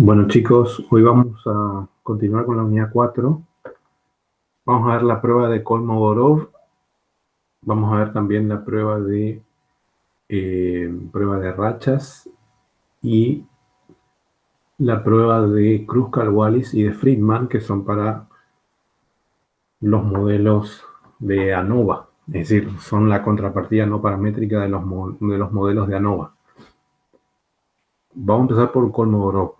Bueno, chicos, hoy vamos a continuar con la unidad 4. Vamos a ver la prueba de Kolmogorov. Vamos a ver también la prueba de rachas y la prueba de Kruskal-Wallis y de Friedman, que son para los modelos de ANOVA. Es decir, son la contrapartida no paramétrica de los modelos de ANOVA. Vamos a empezar por Kolmogorov.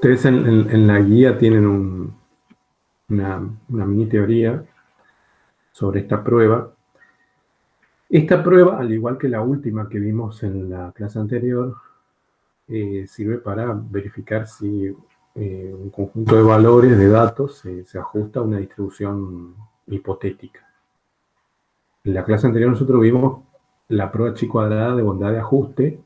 Ustedes en la guía tienen una mini teoría sobre esta prueba. Esta prueba, al igual que la última que vimos en la clase anterior, sirve para verificar si un conjunto de valores, de datos, se ajusta a una distribución hipotética. En la clase anterior nosotros vimos la prueba chi cuadrada de bondad de ajuste,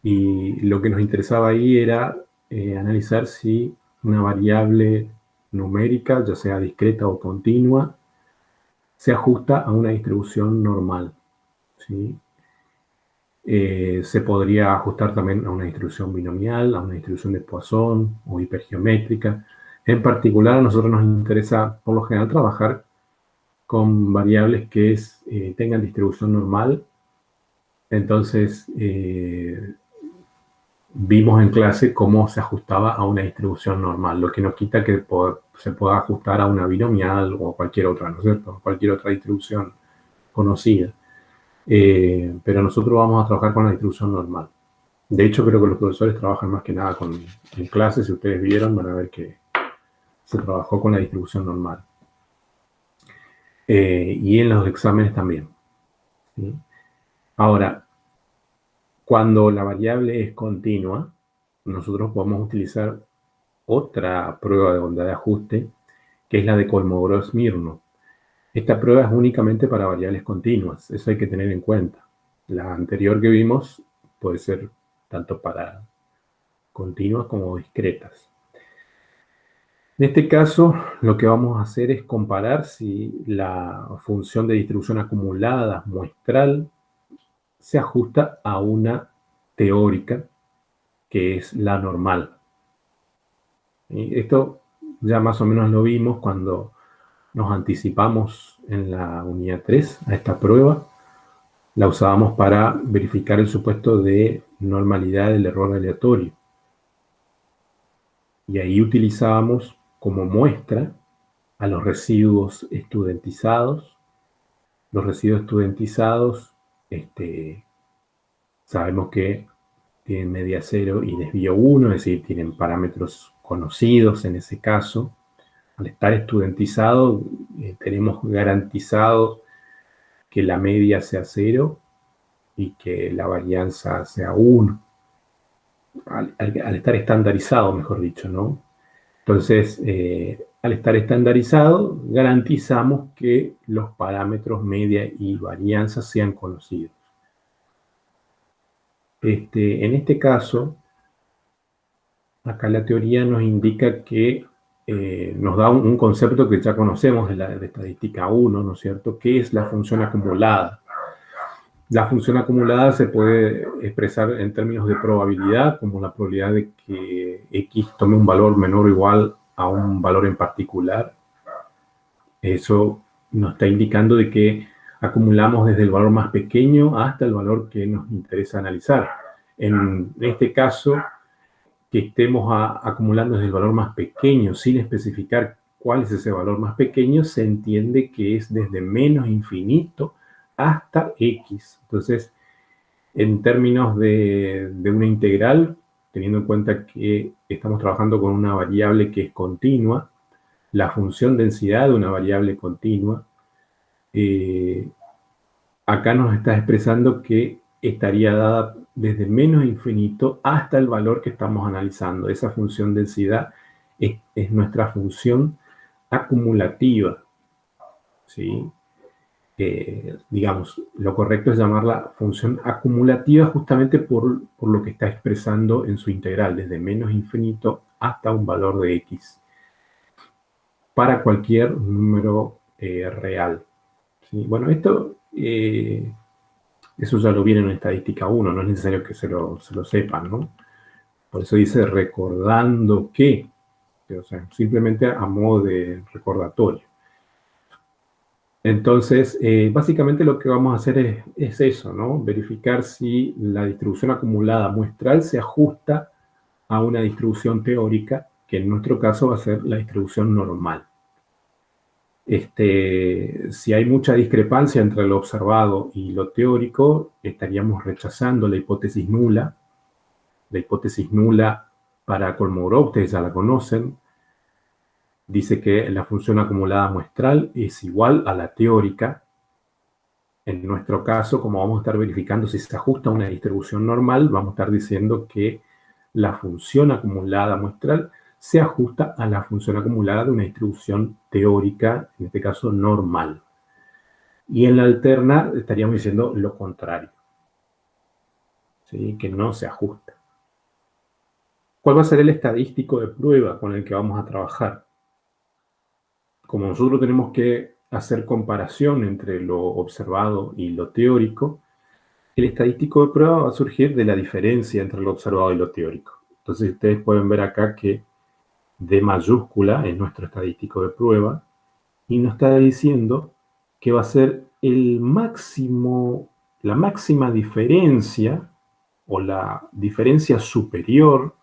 y lo que nos interesaba ahí era analizar si una variable numérica, ya sea discreta o continua, se ajusta a una distribución normal, ¿sí? Se podría ajustar también a una distribución binomial, a una distribución de Poisson o hipergeométrica. En particular, a nosotros nos interesa, por lo general, trabajar con variables que tengan distribución normal. Entonces, vimos en clase cómo se ajustaba a una distribución normal, lo que no quita que se pueda ajustar a una binomial o a cualquier otra, ¿no es cierto? Cualquier otra distribución conocida. Pero nosotros vamos a trabajar con la distribución normal. De hecho, creo que los profesores trabajan más que nada en clases. Si ustedes vieron, van a ver que se trabajó con la distribución normal. Y en los exámenes también, ¿sí? Ahora, cuando la variable es continua, nosotros podemos utilizar otra prueba de bondad de ajuste, que es la de Kolmogorov-Smirnov. Esta prueba es únicamente para variables continuas, eso hay que tener en cuenta. La anterior que vimos puede ser tanto para continuas como discretas. En este caso, lo que vamos a hacer es comparar si la función de distribución acumulada muestral se ajusta a una teórica, que es la normal. Y esto ya más o menos lo vimos cuando nos anticipamos en la unidad 3 a esta prueba. La usábamos para verificar el supuesto de normalidad del error aleatorio. Y ahí utilizábamos como muestra a los residuos estudentizados. Los residuos estudentizados, sabemos que tienen media 0 y desvío 1, es decir, tienen parámetros conocidos en ese caso. Al estar estudentizado, tenemos garantizado que la media sea 0 y que la varianza sea 1. Al estar estandarizado, mejor dicho, ¿no? Entonces, al estar estandarizado, garantizamos que los parámetros media y varianza sean conocidos. En este caso, acá la teoría nos indica que nos da un concepto que ya conocemos de estadística 1, ¿no es cierto? ¿Qué es la función acumulada? La función acumulada se puede expresar en términos de probabilidad, como la probabilidad de que X tome un valor menor o igual a un valor en particular. Eso nos está indicando de que acumulamos desde el valor más pequeño hasta el valor que nos interesa analizar. En este caso, que estemos acumulando desde el valor más pequeño sin especificar cuál es ese valor más pequeño, se entiende que es desde menos infinito hasta X. Entonces, en términos de una integral, teniendo en cuenta que estamos trabajando con una variable que es continua, la función densidad de una variable continua, acá nos está expresando que estaría dada desde menos infinito hasta el valor que estamos analizando. Esa función densidad es nuestra función acumulativa, ¿sí? Digamos, lo correcto es llamarla función acumulativa justamente por lo que está expresando en su integral, desde menos infinito hasta un valor de X, para cualquier número real, ¿sí? Bueno, esto Eso ya lo viene en estadística 1, no es necesario que se lo sepan, ¿no? Por eso dice recordando que, o sea, simplemente a modo de recordatorio. Entonces, básicamente lo que vamos a hacer es eso, ¿no? Verificar si la distribución acumulada muestral se ajusta a una distribución teórica, que en nuestro caso va a ser la distribución normal. Si hay mucha discrepancia entre lo observado y lo teórico, estaríamos rechazando la hipótesis nula. La hipótesis nula para Kolmogorov, ustedes ya la conocen, dice que la función acumulada muestral es igual a la teórica. En nuestro caso, como vamos a estar verificando si se ajusta a una distribución normal, vamos a estar diciendo que la función acumulada muestral se ajusta a la función acumulada de una distribución teórica, en este caso normal. Y en la alterna estaríamos diciendo lo contrario, ¿sí? Que no se ajusta. ¿Cuál va a ser el estadístico de prueba con el que vamos a trabajar? Como nosotros tenemos que hacer comparación entre lo observado y lo teórico, el estadístico de prueba va a surgir de la diferencia entre lo observado y lo teórico. Entonces ustedes pueden ver acá que D mayúscula es nuestro estadístico de prueba y nos está diciendo que va a ser el máximo, la máxima diferencia o la diferencia superior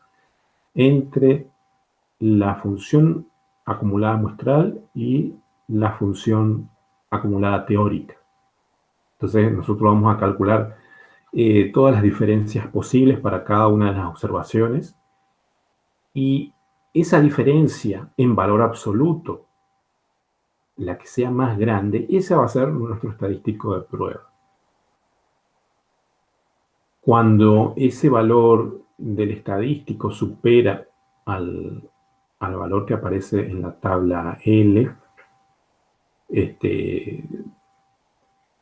entre la función acumulada muestral y la función acumulada teórica. Entonces nosotros vamos a calcular todas las diferencias posibles para cada una de las observaciones y esa diferencia en valor absoluto, la que sea más grande, esa va a ser nuestro estadístico de prueba. Cuando ese valor del estadístico supera al valor que aparece en la tabla L,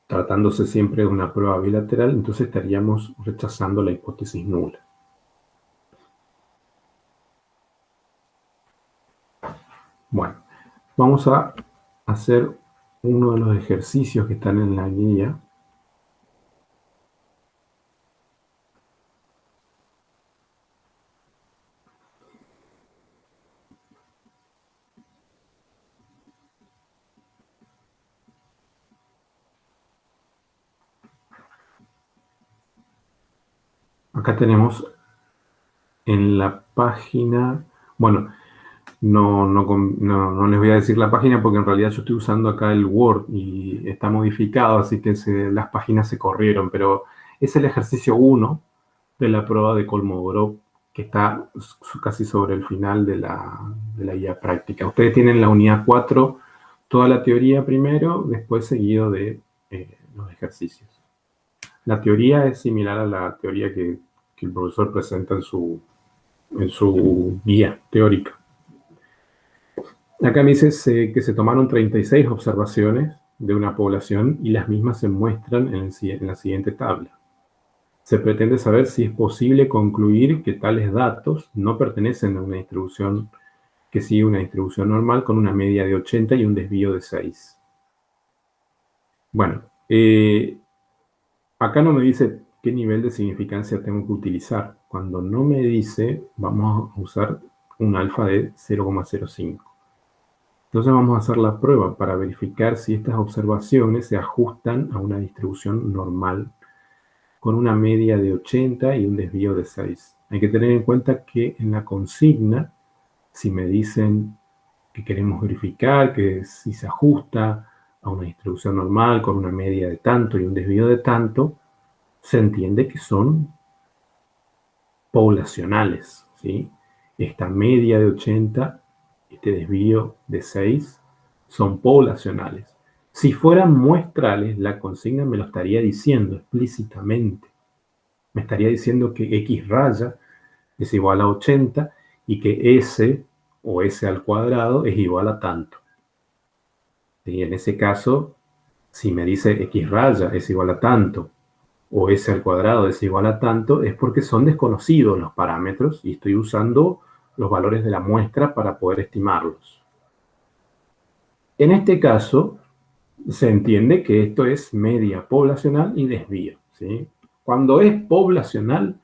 tratándose siempre de una prueba bilateral, entonces estaríamos rechazando la hipótesis nula. Bueno, vamos a hacer uno de los ejercicios que están en la guía. Acá tenemos en la página, bueno, no les voy a decir la página porque en realidad yo estoy usando acá el Word y está modificado, así que las páginas se corrieron, pero es el ejercicio 1 de la prueba de Kolmogorov, que está casi sobre el final de la guía práctica. Ustedes tienen la unidad 4, toda la teoría primero, después seguido de los ejercicios. La teoría es similar a la teoría que el profesor presenta en su guía teórica. Acá me dice que se tomaron 36 observaciones de una población y las mismas se muestran en la siguiente tabla. Se pretende saber si es posible concluir que tales datos no pertenecen a una distribución que sigue una distribución normal con una media de 80 y un desvío de 6. Bueno, acá no me dice qué nivel de significancia tengo que utilizar. Cuando no me dice, vamos a usar un alfa de 0,05. Entonces vamos a hacer la prueba para verificar si estas observaciones se ajustan a una distribución normal con una media de 80 y un desvío de 6. Hay que tener en cuenta que en la consigna, si me dicen que queremos verificar que si se ajusta a una distribución normal con una media de tanto y un desvío de tanto, se entiende que son poblacionales, ¿sí? Esta media de 80, este desvío de 6, son poblacionales. Si fueran muestrales, la consigna me lo estaría diciendo explícitamente. Me estaría diciendo que X raya es igual a 80 y que S o S al cuadrado es igual a tanto. Y en ese caso, si me dice X raya es igual a tanto o S al cuadrado es igual a tanto, es porque son desconocidos los parámetros y estoy usando los valores de la muestra para poder estimarlos. En este caso, se entiende que esto es media poblacional y desvío. ¿sí? Cuando es poblacional,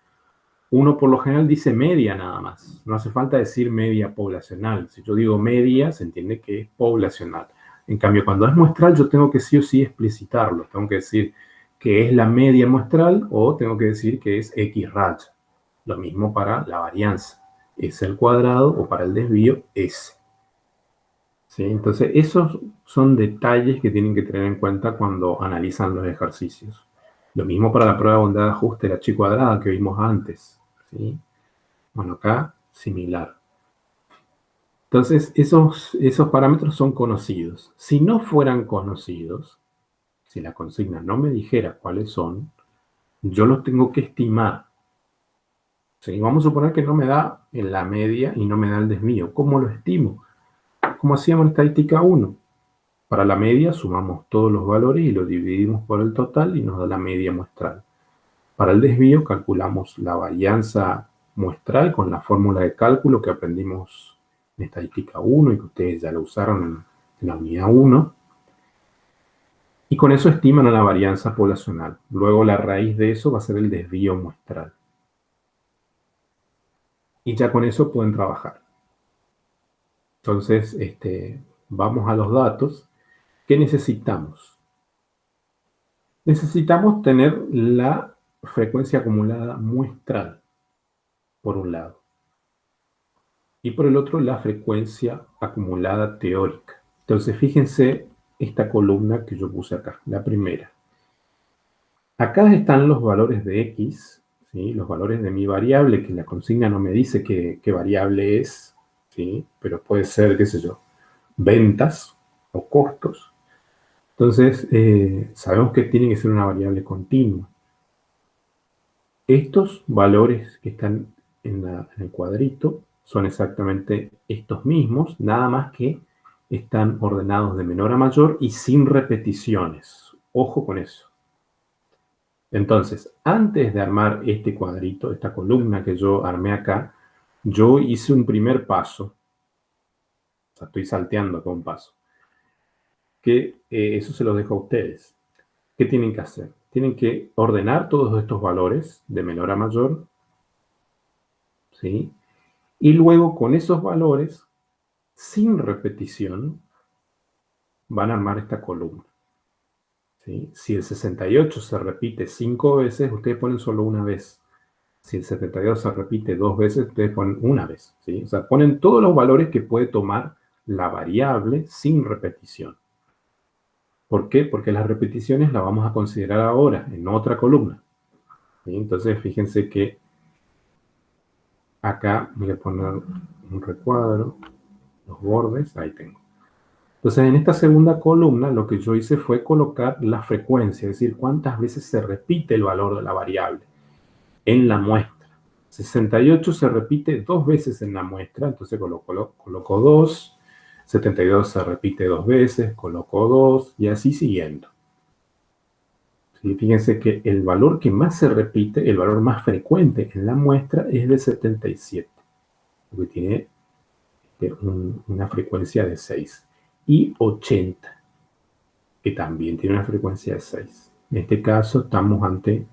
uno por lo general dice media nada más. No hace falta decir media poblacional. Si yo digo media, se entiende que es poblacional. En cambio, cuando es muestral, yo tengo que sí o sí explicitarlo. Tengo que decir que es la media muestral o tengo que decir que es X raya. Lo mismo para la varianza. S al cuadrado o para el desvío, S. ¿Sí? Entonces, esos son detalles que tienen que tener en cuenta cuando analizan los ejercicios. Lo mismo para la prueba de bondad de ajuste de la chi cuadrada que vimos antes. ¿Sí? Bueno, acá similar. Entonces, esos parámetros son conocidos. Si no fueran conocidos, si la consigna no me dijera cuáles son, yo los tengo que estimar. ¿Sí? Vamos a suponer que no me da en la media y no me da el desvío. ¿Cómo lo estimo? Como hacíamos en estadística 1. Para la media sumamos todos los valores y lo dividimos por el total y nos da la media muestral. Para el desvío calculamos la varianza muestral con la fórmula de cálculo que aprendimos en estadística 1 y que ustedes ya lo usaron en la unidad 1. Y con eso estiman la varianza poblacional. Luego la raíz de eso va a ser el desvío muestral. Y ya con eso pueden trabajar. Entonces, vamos a los datos. ¿Qué necesitamos? Necesitamos tener la frecuencia acumulada muestral, por un lado. Y por el otro, la frecuencia acumulada teórica. Entonces, fíjense esta columna que yo puse acá, la primera. Acá están los valores de X, ¿sí? Los valores de mi variable, que la consigna no me dice qué variable es, ¿sí? Pero puede ser, qué sé yo, ventas o costos. Entonces, sabemos que tiene que ser una variable continua. Estos valores que están en el cuadrito son exactamente estos mismos, nada más que están ordenados de menor a mayor y sin repeticiones. Ojo con eso. Entonces, antes de armar este cuadrito, esta columna que yo armé acá, yo hice un primer paso. O sea, estoy salteando acá un paso. Que eso se los dejo a ustedes. ¿Qué tienen que hacer? Tienen que ordenar todos estos valores de menor a mayor, ¿sí? Y luego con esos valores, sin repetición, van a armar esta columna. ¿Sí? Si el 68 se repite 5 veces, ustedes ponen solo una vez. Si el 72 se repite 2 veces, ustedes ponen una vez. ¿Sí? O sea, ponen todos los valores que puede tomar la variable sin repetición. ¿Por qué? Porque las repeticiones las vamos a considerar ahora, en otra columna. ¿Sí? Entonces, fíjense que acá voy a poner un recuadro, los bordes, ahí tengo. Entonces, en esta segunda columna, lo que yo hice fue colocar la frecuencia, es decir, cuántas veces se repite el valor de la variable en la muestra. 68 se repite 2 veces en la muestra, entonces coloco 2, 72 se repite 2 veces, coloco 2 y así siguiendo. ¿Sí? Fíjense que el valor que más se repite, el valor más frecuente en la muestra es de 77, porque tiene una frecuencia de 6, y 80, que también tiene una frecuencia de 6. En este caso estamos ante,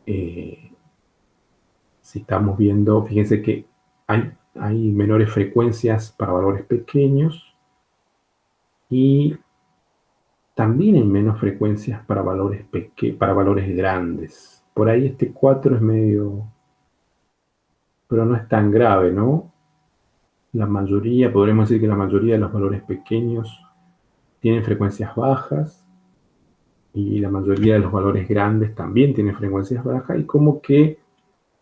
si estamos viendo, fíjense que hay menores frecuencias para valores pequeños y también hay menos frecuencias para valores grandes. Por ahí este 4 es medio, pero no es tan grave, ¿no? La mayoría, podremos decir que la mayoría de los valores pequeños tienen frecuencias bajas y la mayoría de los valores grandes también tienen frecuencias bajas, y como que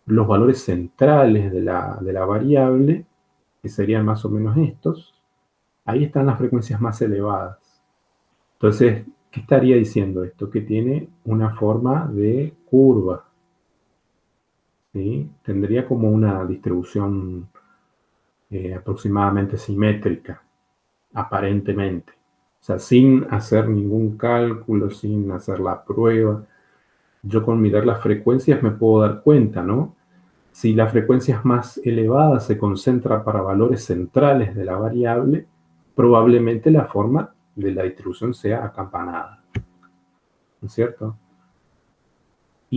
los valores centrales de la variable, que serían más o menos estos, ahí están las frecuencias más elevadas. Entonces, ¿qué estaría diciendo esto? Que tiene una forma de curva, ¿sí? Tendría como una distribución aproximadamente simétrica, aparentemente. O sea, sin hacer ningún cálculo, sin hacer la prueba, yo con mirar las frecuencias me puedo dar cuenta, ¿no? Si la frecuencia es más elevada, se concentra para valores centrales de la variable, probablemente la forma de la distribución sea acampanada, ¿no es cierto?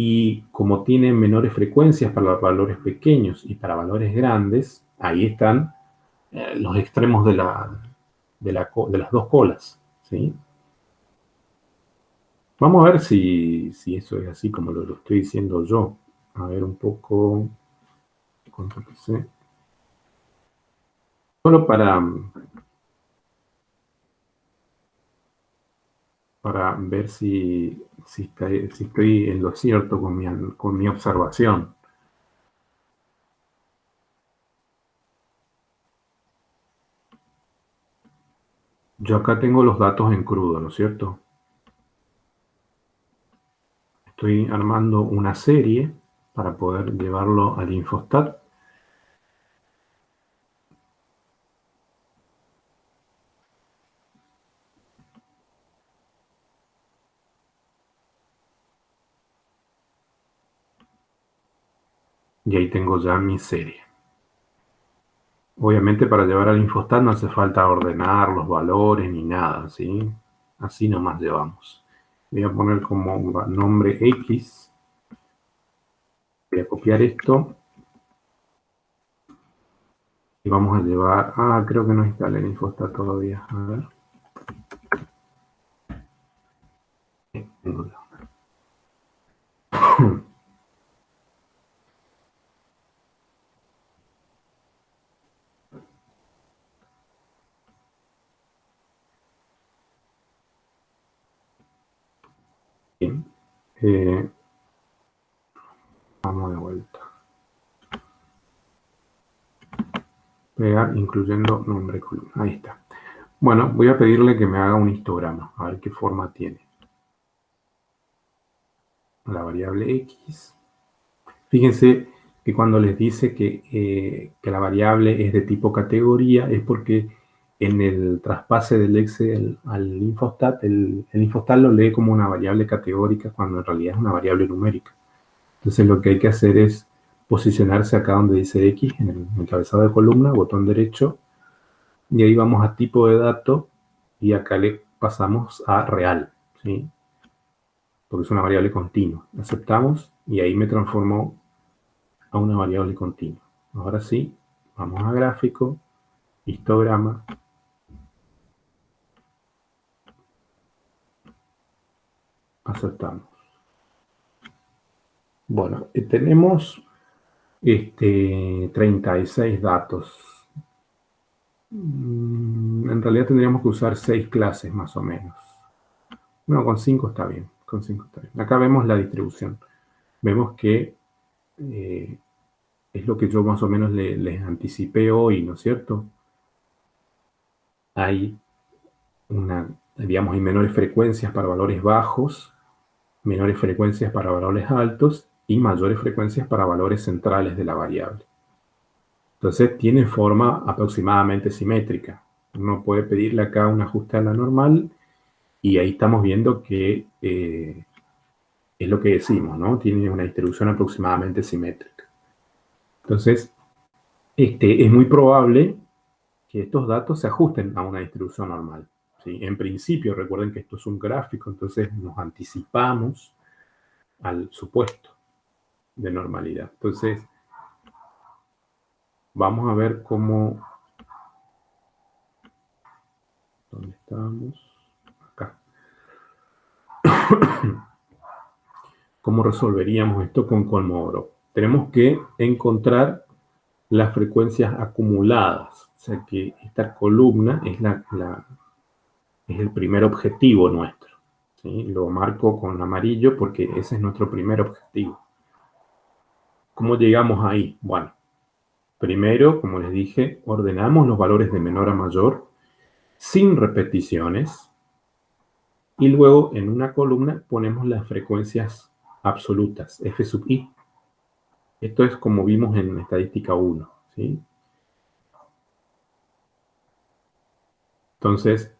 Y como tiene menores frecuencias para los valores pequeños y para valores grandes, ahí están los extremos de las dos colas, ¿sí? Vamos a ver si eso es así como lo estoy diciendo yo. A ver un poco. Control C. Solo para ver si estoy en lo cierto con mi observación. Yo acá tengo los datos en crudo, ¿no es cierto? Estoy armando una serie para poder llevarlo al Infostat. Y ahí tengo ya mi serie. Obviamente para llevar al Infostat no hace falta ordenar los valores ni nada, ¿sí? Así nomás llevamos. Voy a poner como nombre X. Voy a copiar esto. Y vamos a llevar... Ah, creo que no instalé el Infostat todavía. A ver. Bien. Vamos de vuelta. Pegar incluyendo nombre columna. Ahí está. Bueno, voy a pedirle que me haga un histograma. A ver qué forma tiene. La variable X. Fíjense que cuando les dice que la variable es de tipo categoría, es porque en el traspase del Excel al Infostat, el Infostat lo lee como una variable categórica cuando en realidad es una variable numérica. Entonces lo que hay que hacer es posicionarse acá donde dice X, en el encabezado de columna, botón derecho, y ahí vamos a tipo de dato, y acá le pasamos a real, ¿sí? Porque es una variable continua. Aceptamos, y ahí me transformó a una variable continua. Ahora sí, vamos a gráfico, histograma. Aceptamos. Bueno, tenemos 36 datos. En realidad tendríamos que usar 6 clases más o menos. No, con 5 está bien. Con 5 está bien. Acá vemos la distribución. Vemos que es lo que yo más o menos les anticipé hoy, ¿no es cierto? Hay digamos, hay menores frecuencias para valores bajos, menores frecuencias para valores altos y mayores frecuencias para valores centrales de la variable. Entonces tiene forma aproximadamente simétrica. Uno puede pedirle acá un ajuste a la normal y ahí estamos viendo que es lo que decimos, ¿no? Tiene una distribución aproximadamente simétrica. Entonces, es muy probable que estos datos se ajusten a una distribución normal, ¿sí? En principio, recuerden que esto es un gráfico, entonces nos anticipamos al supuesto de normalidad. Entonces, vamos a ver cómo... ¿Dónde estamos? Acá. ¿Cómo resolveríamos esto con Kolmogorov? Tenemos que encontrar las frecuencias acumuladas. O sea que esta columna es es el primer objetivo nuestro, ¿sí? Lo marco con amarillo porque ese es nuestro primer objetivo. ¿Cómo llegamos ahí? Bueno, primero, como les dije, ordenamos los valores de menor a mayor sin repeticiones y luego en una columna ponemos las frecuencias absolutas, F sub i. Esto es como vimos en estadística 1, ¿sí? Entonces,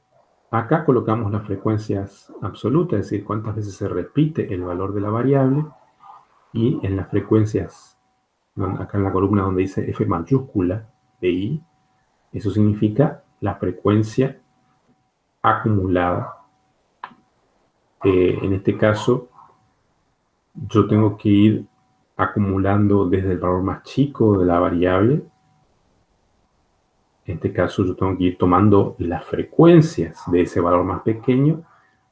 acá colocamos las frecuencias absolutas, es decir, cuántas veces se repite el valor de la variable, y en las frecuencias, acá en la columna donde dice F mayúscula de I, eso significa la frecuencia acumulada. En este caso, yo tengo que ir acumulando desde el valor más chico de la variable. En este caso yo tengo que ir tomando las frecuencias de ese valor más pequeño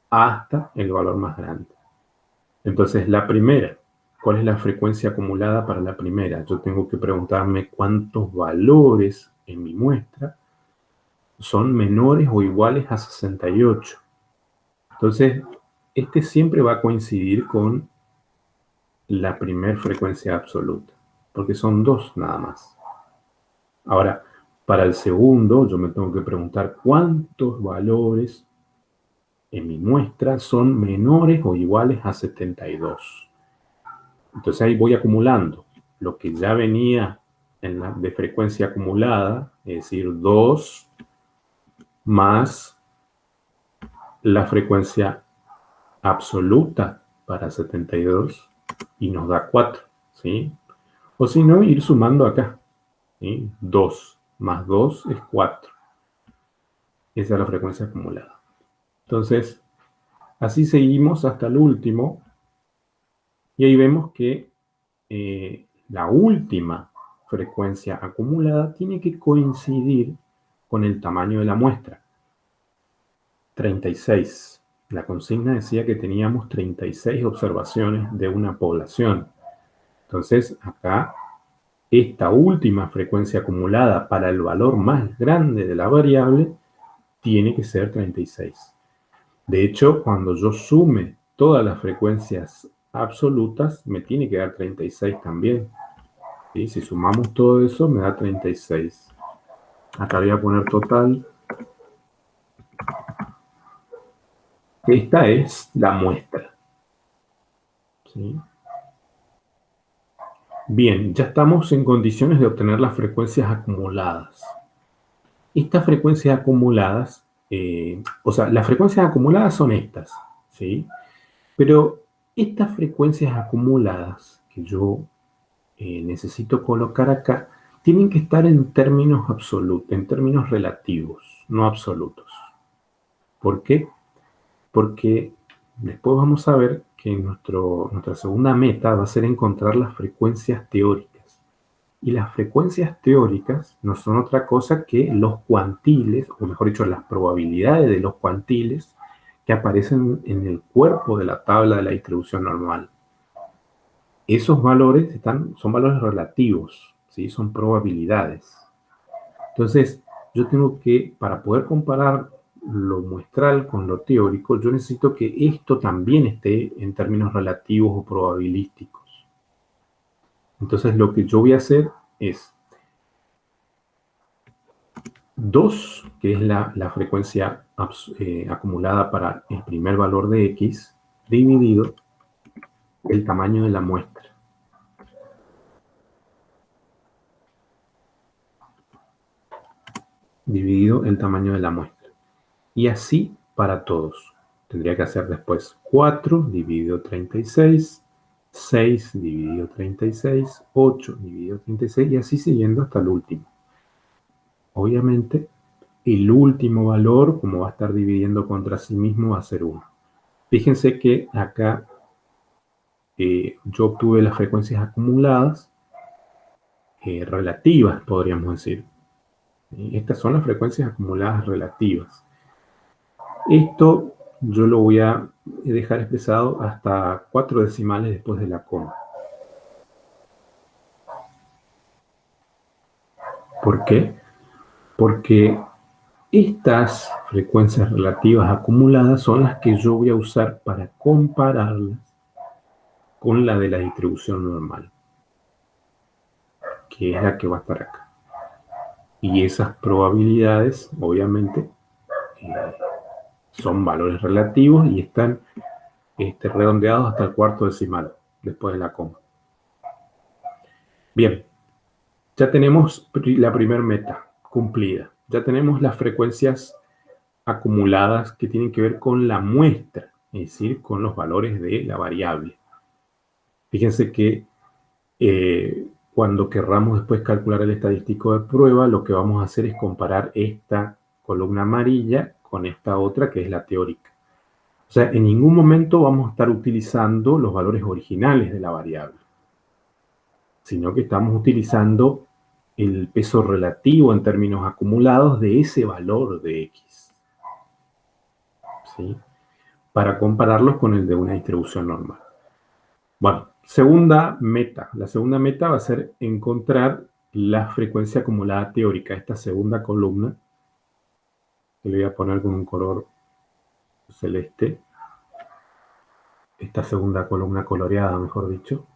hasta el valor más grande. Entonces, la primera, ¿cuál es la frecuencia acumulada para la primera? Yo tengo que preguntarme cuántos valores en mi muestra son menores o iguales a 68. Entonces, este siempre va a coincidir con la primera frecuencia absoluta, porque son dos nada más. Ahora, para el segundo, yo me tengo que preguntar cuántos valores en mi muestra son menores o iguales a 72. Entonces ahí voy acumulando lo que ya venía de frecuencia acumulada, es decir, 2 más la frecuencia absoluta para 72 y nos da 4, ¿sí? O si no, ir sumando acá, ¿sí? 2 más 2 es 4. Esa es la frecuencia acumulada. Entonces, así seguimos hasta el último y ahí vemos que la última frecuencia acumulada tiene que coincidir con el tamaño de la muestra. 36. La consigna decía que teníamos 36 observaciones de una población. Entonces, acá, esta última frecuencia acumulada para el valor más grande de la variable tiene que ser 36. De hecho, cuando yo sume todas las frecuencias absolutas, me tiene que dar 36 también. ¿Sí? Si sumamos todo eso, me da 36. Acá voy a poner total. Esta es la muestra. ¿Sí? Bien, ya estamos en condiciones de obtener las frecuencias acumuladas. Estas frecuencias acumuladas, las frecuencias acumuladas son estas, ¿sí? Pero estas frecuencias acumuladas que yo necesito colocar acá, tienen que estar en términos absolutos, en términos relativos, no absolutos. ¿Por qué? Porque después vamos a ver que nuestra segunda meta va a ser encontrar las frecuencias teóricas. Y las frecuencias teóricas no son otra cosa que los cuantiles, o mejor dicho, las probabilidades de los cuantiles que aparecen en el cuerpo de la tabla de la distribución normal. Esos valores son valores relativos, ¿sí? Son probabilidades. Entonces, yo tengo que, para poder comparar lo muestral con lo teórico, yo necesito que esto también esté en términos relativos o probabilísticos. Entonces, lo que yo voy a hacer es 2, que es la frecuencia acumulada para el primer valor de x, dividido el tamaño de la muestra. Dividido el tamaño de la muestra. Y así para todos. Tendría que hacer después 4 dividido 36, 6 dividido 36, 8 dividido 36 y así siguiendo hasta el último. Obviamente, el último valor, como va a estar dividiendo contra sí mismo, va a ser 1. Fíjense que acá yo obtuve las frecuencias acumuladas relativas, podríamos decir. Estas son las frecuencias acumuladas relativas. Esto yo lo voy a dejar expresado hasta 4 decimales después de la coma. ¿Por qué? Porque estas frecuencias relativas acumuladas son las que yo voy a usar para compararlas con la de la distribución normal, que es la que va a estar acá. Y esas probabilidades, obviamente, son valores relativos y están redondeados hasta el cuarto decimal, después de la coma. Bien, ya tenemos la primera meta cumplida. Ya tenemos las frecuencias acumuladas que tienen que ver con la muestra, es decir, con los valores de la variable. Fíjense que cuando querramos después calcular el estadístico de prueba, lo que vamos a hacer es comparar esta columna amarilla con esta otra que es la teórica. O sea, en ningún momento vamos a estar utilizando los valores originales de la variable, sino que estamos utilizando el peso relativo en términos acumulados de ese valor de X, ¿sí? Para compararlos con el de una distribución normal. Bueno, segunda meta. La segunda meta va a ser encontrar la frecuencia acumulada teórica, esta segunda columna, que le voy a poner con un color celeste, esta segunda columna coloreada, mejor dicho.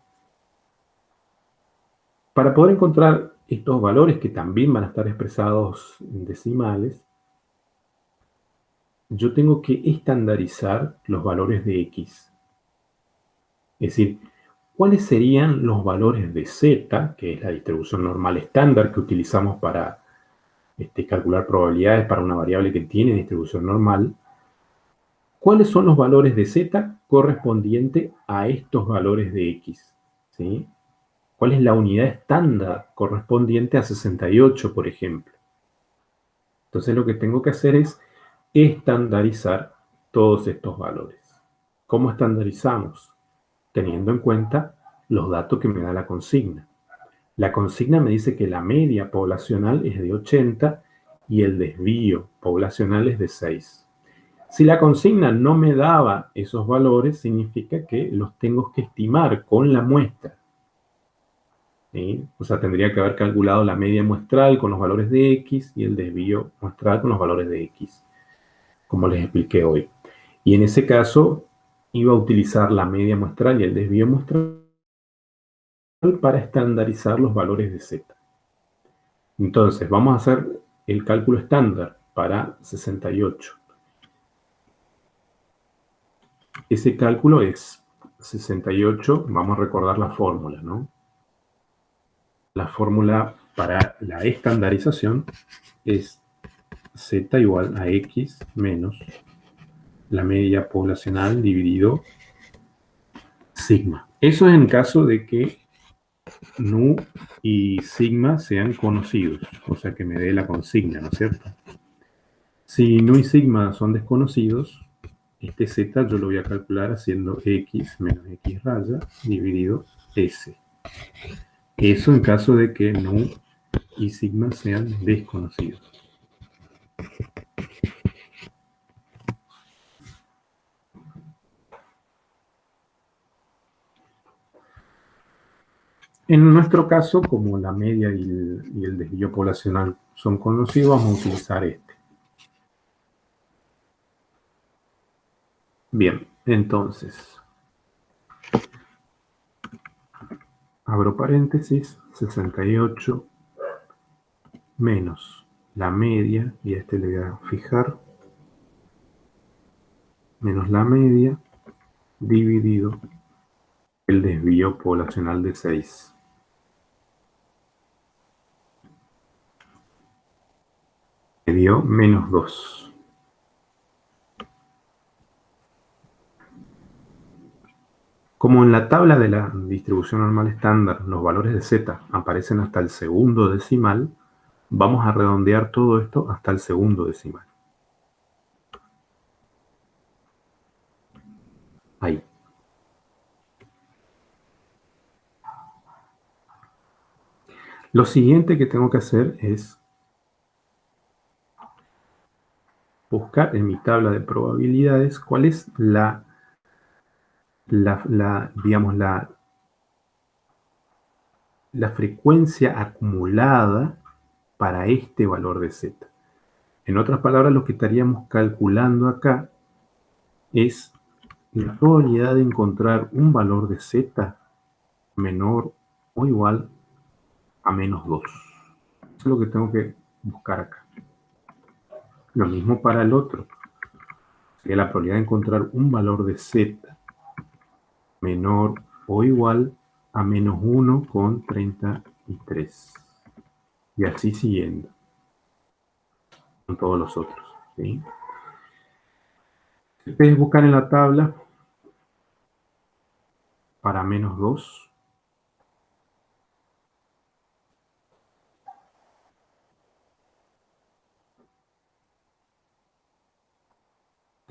Para poder encontrar estos valores que también van a estar expresados en decimales, yo tengo que estandarizar los valores de X. Es decir, ¿cuáles serían los valores de Z, que es la distribución normal estándar que utilizamos para calcular probabilidades para una variable que tiene distribución normal? ¿Cuáles son los valores de Z correspondiente a estos valores de X? ¿Sí? ¿Cuál es la unidad estándar correspondiente a 68, por ejemplo? Entonces lo que tengo que hacer es estandarizar todos estos valores. ¿Cómo estandarizamos? Teniendo en cuenta los datos que me da la consigna. La consigna me dice que la media poblacional es de 80 y el desvío poblacional es de 6. Si la consigna no me daba esos valores, significa que los tengo que estimar con la muestra. ¿Sí? O sea, tendría que haber calculado la media muestral con los valores de X y el desvío muestral con los valores de X, como les expliqué hoy. Y en ese caso, iba a utilizar la media muestral y el desvío muestral para estandarizar los valores de Z. Entonces, vamos a hacer el cálculo estándar para 68. Ese cálculo es 68, vamos a recordar la fórmula, ¿no? La fórmula para la estandarización es Z igual a X menos la media poblacional dividido sigma. Eso es en caso de que nu y sigma sean conocidos, o sea que me dé la consigna, ¿no es cierto? Si nu y sigma son desconocidos, este Z yo lo voy a calcular haciendo X menos X raya dividido S. Eso en caso de que nu y sigma sean desconocidos. En nuestro caso, como la media y el desvío poblacional son conocidos, vamos a utilizar este. Bien, entonces, abro paréntesis, 68 menos la media, y a este le voy a fijar, menos la media, dividido el desvío poblacional de 6. Me dio menos 2. Como en la tabla de la distribución normal estándar los valores de Z aparecen hasta el segundo decimal, vamos a redondear todo esto hasta el segundo decimal. Ahí. Lo siguiente que tengo que hacer es buscar en mi tabla de probabilidades cuál es digamos, la frecuencia acumulada para este valor de Z. En otras palabras, lo que estaríamos calculando acá es la probabilidad de encontrar un valor de Z menor o igual a menos 2. Eso es lo que tengo que buscar acá. Lo mismo para el otro. Sería la probabilidad de encontrar un valor de Z menor o igual a menos 1,33. Y así siguiendo con todos los otros. ¿Sí? Si ustedes buscan en la tabla para menos 2,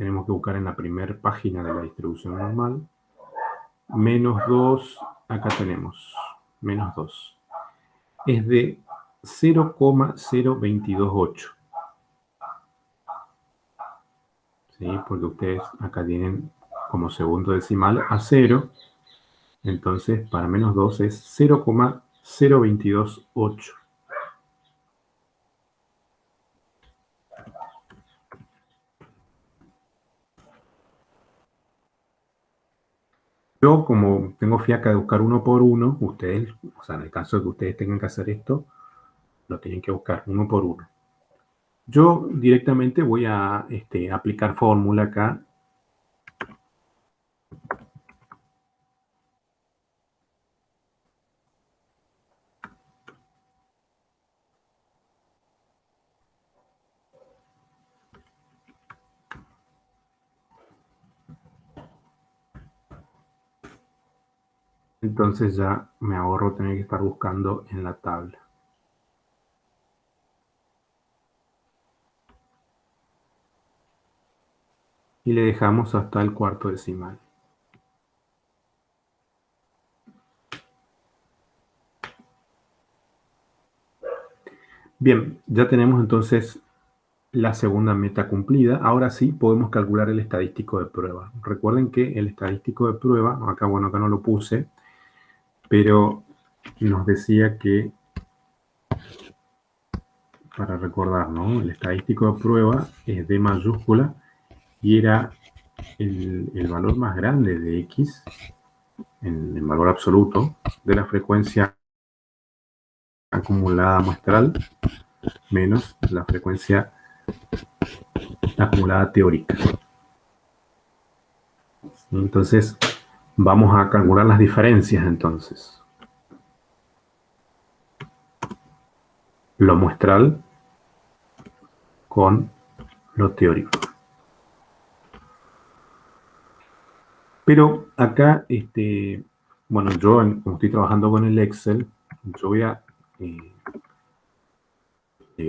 tenemos que buscar en la primera página de la distribución normal. Menos 2, acá tenemos, menos 2. Es de 0,0228. ¿Sí? Porque ustedes acá tienen como segundo decimal a 0. Entonces, para menos 2 es 0,0228. Yo, como tengo fiaca de buscar uno por uno, ustedes, o sea, en el caso de que ustedes tengan que hacer esto, lo tienen que buscar uno por uno. Yo directamente voy a aplicar fórmula acá. Entonces ya me ahorro tener que estar buscando en la tabla. Y le dejamos hasta el cuarto decimal. Bien, ya tenemos entonces la segunda meta cumplida. Ahora sí podemos calcular el estadístico de prueba. Recuerden que el estadístico de prueba, acá no lo puse, pero nos decía que, para recordar, ¿no? El estadístico de prueba es D mayúscula y era el valor más grande de X, en valor absoluto, de la frecuencia acumulada muestral menos la frecuencia acumulada teórica. Entonces, vamos a calcular las diferencias entonces. Lo muestral con lo teórico. Pero acá, bueno, yo como estoy trabajando con el Excel, yo voy a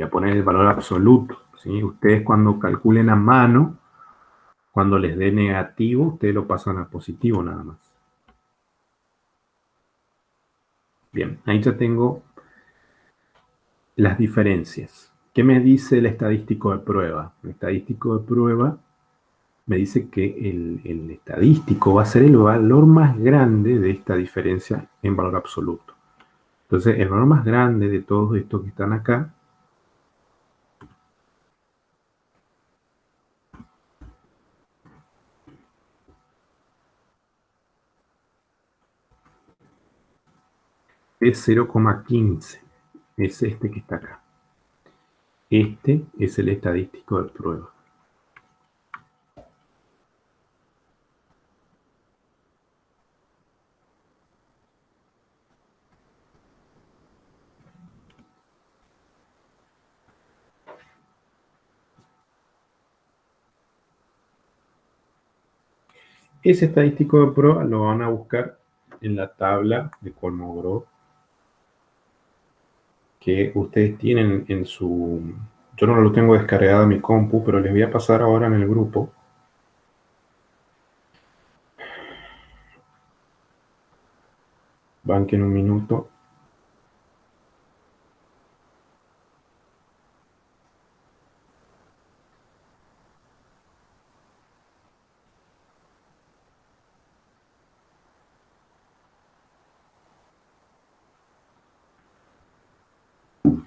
poner el valor absoluto, ¿sí? Ustedes cuando calculen a mano, cuando les dé negativo, ustedes lo pasan a positivo nada más. Bien, ahí ya tengo las diferencias. ¿Qué me dice el estadístico de prueba? El estadístico de prueba me dice que el estadístico va a ser el valor más grande de esta diferencia en valor absoluto. Entonces, el valor más grande de todos estos que están acá es 0,15. Es este que está acá. Este es el estadístico de prueba. Ese estadístico de prueba lo van a buscar en la tabla de Kolmogorov que ustedes tienen en su... Yo no lo tengo descargado en mi compu, pero les voy a pasar ahora en el grupo. Banquen un minuto.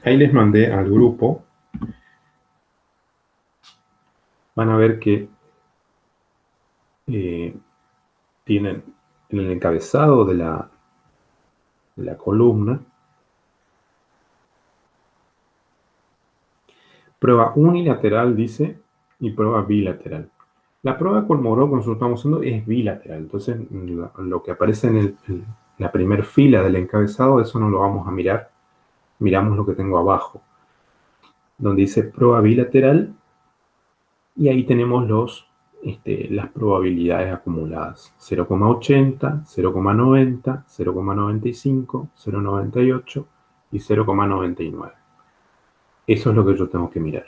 Ahí les mandé al grupo. Van a ver que tienen en el encabezado de la columna prueba unilateral, dice, y prueba bilateral. La prueba de Kolmogorov, como nosotros estamos haciendo, es bilateral. Entonces, lo que aparece en la primera fila del encabezado, eso no lo vamos a mirar. Miramos lo que tengo abajo, donde dice prueba bilateral, y ahí tenemos las probabilidades acumuladas. 0,80, 0,90, 0,95, 0,98 y 0,99. Eso es lo que yo tengo que mirar.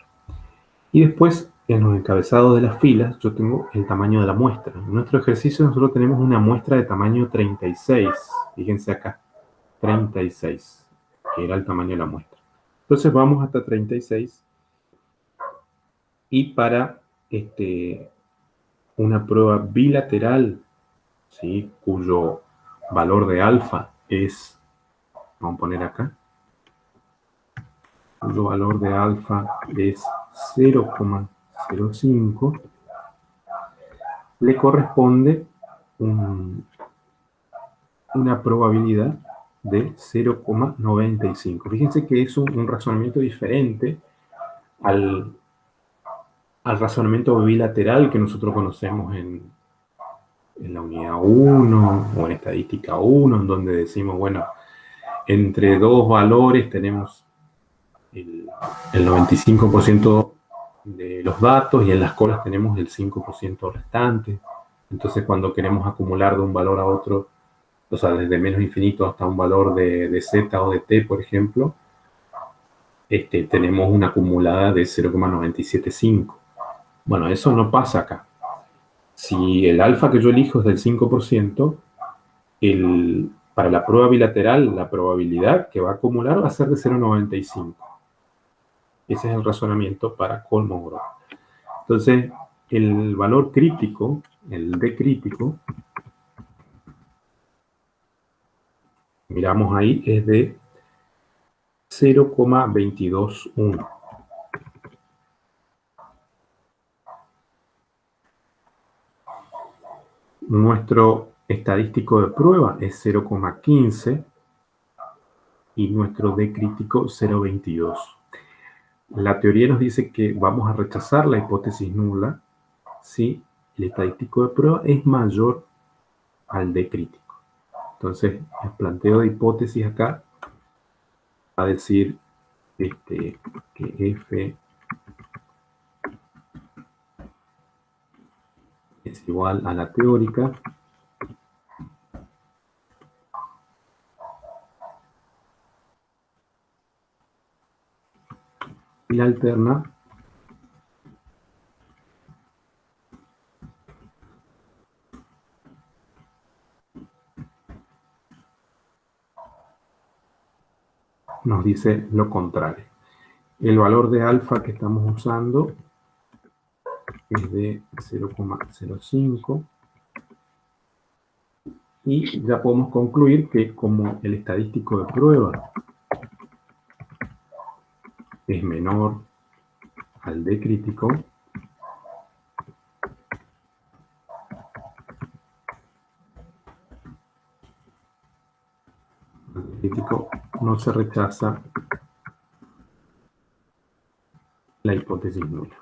Y después en los encabezados de las filas yo tengo el tamaño de la muestra. En nuestro ejercicio nosotros tenemos una muestra de tamaño 36. Fíjense acá, 36, que era el tamaño de la muestra. Entonces vamos hasta 36 y para una prueba bilateral, ¿sí?, cuyo valor de alfa es, vamos a poner acá, cuyo valor de alfa es 0,05, le corresponde una probabilidad de 0,95. Fíjense que es un razonamiento diferente al razonamiento bilateral que nosotros conocemos en la unidad 1 o en estadística 1, en donde decimos, bueno, entre dos valores tenemos el 95% de los datos y en las colas tenemos el 5% restante. Entonces, cuando queremos acumular de un valor a otro, o sea, desde menos infinito hasta un valor de z o de t, por ejemplo, tenemos una acumulada de 0,975. Bueno, eso no pasa acá. Si el alfa que yo elijo es del 5%, para la prueba bilateral, la probabilidad que va a acumular va a ser de 0,95. Ese es el razonamiento para Kolmogorov. Entonces, el valor crítico, el D crítico, miramos ahí, es de 0,221. Nuestro estadístico de prueba es 0,15 y nuestro D crítico 0,22. La teoría nos dice que vamos a rechazar la hipótesis nula si el estadístico de prueba es mayor al D crítico. Entonces, el planteo de hipótesis acá va a decir que F es igual a la teórica y la alterna nos dice lo contrario. El valor de alfa que estamos usando es de 0,05 y ya podemos concluir que como el estadístico de prueba es menor al D crítico, no se rechaza la hipótesis nula.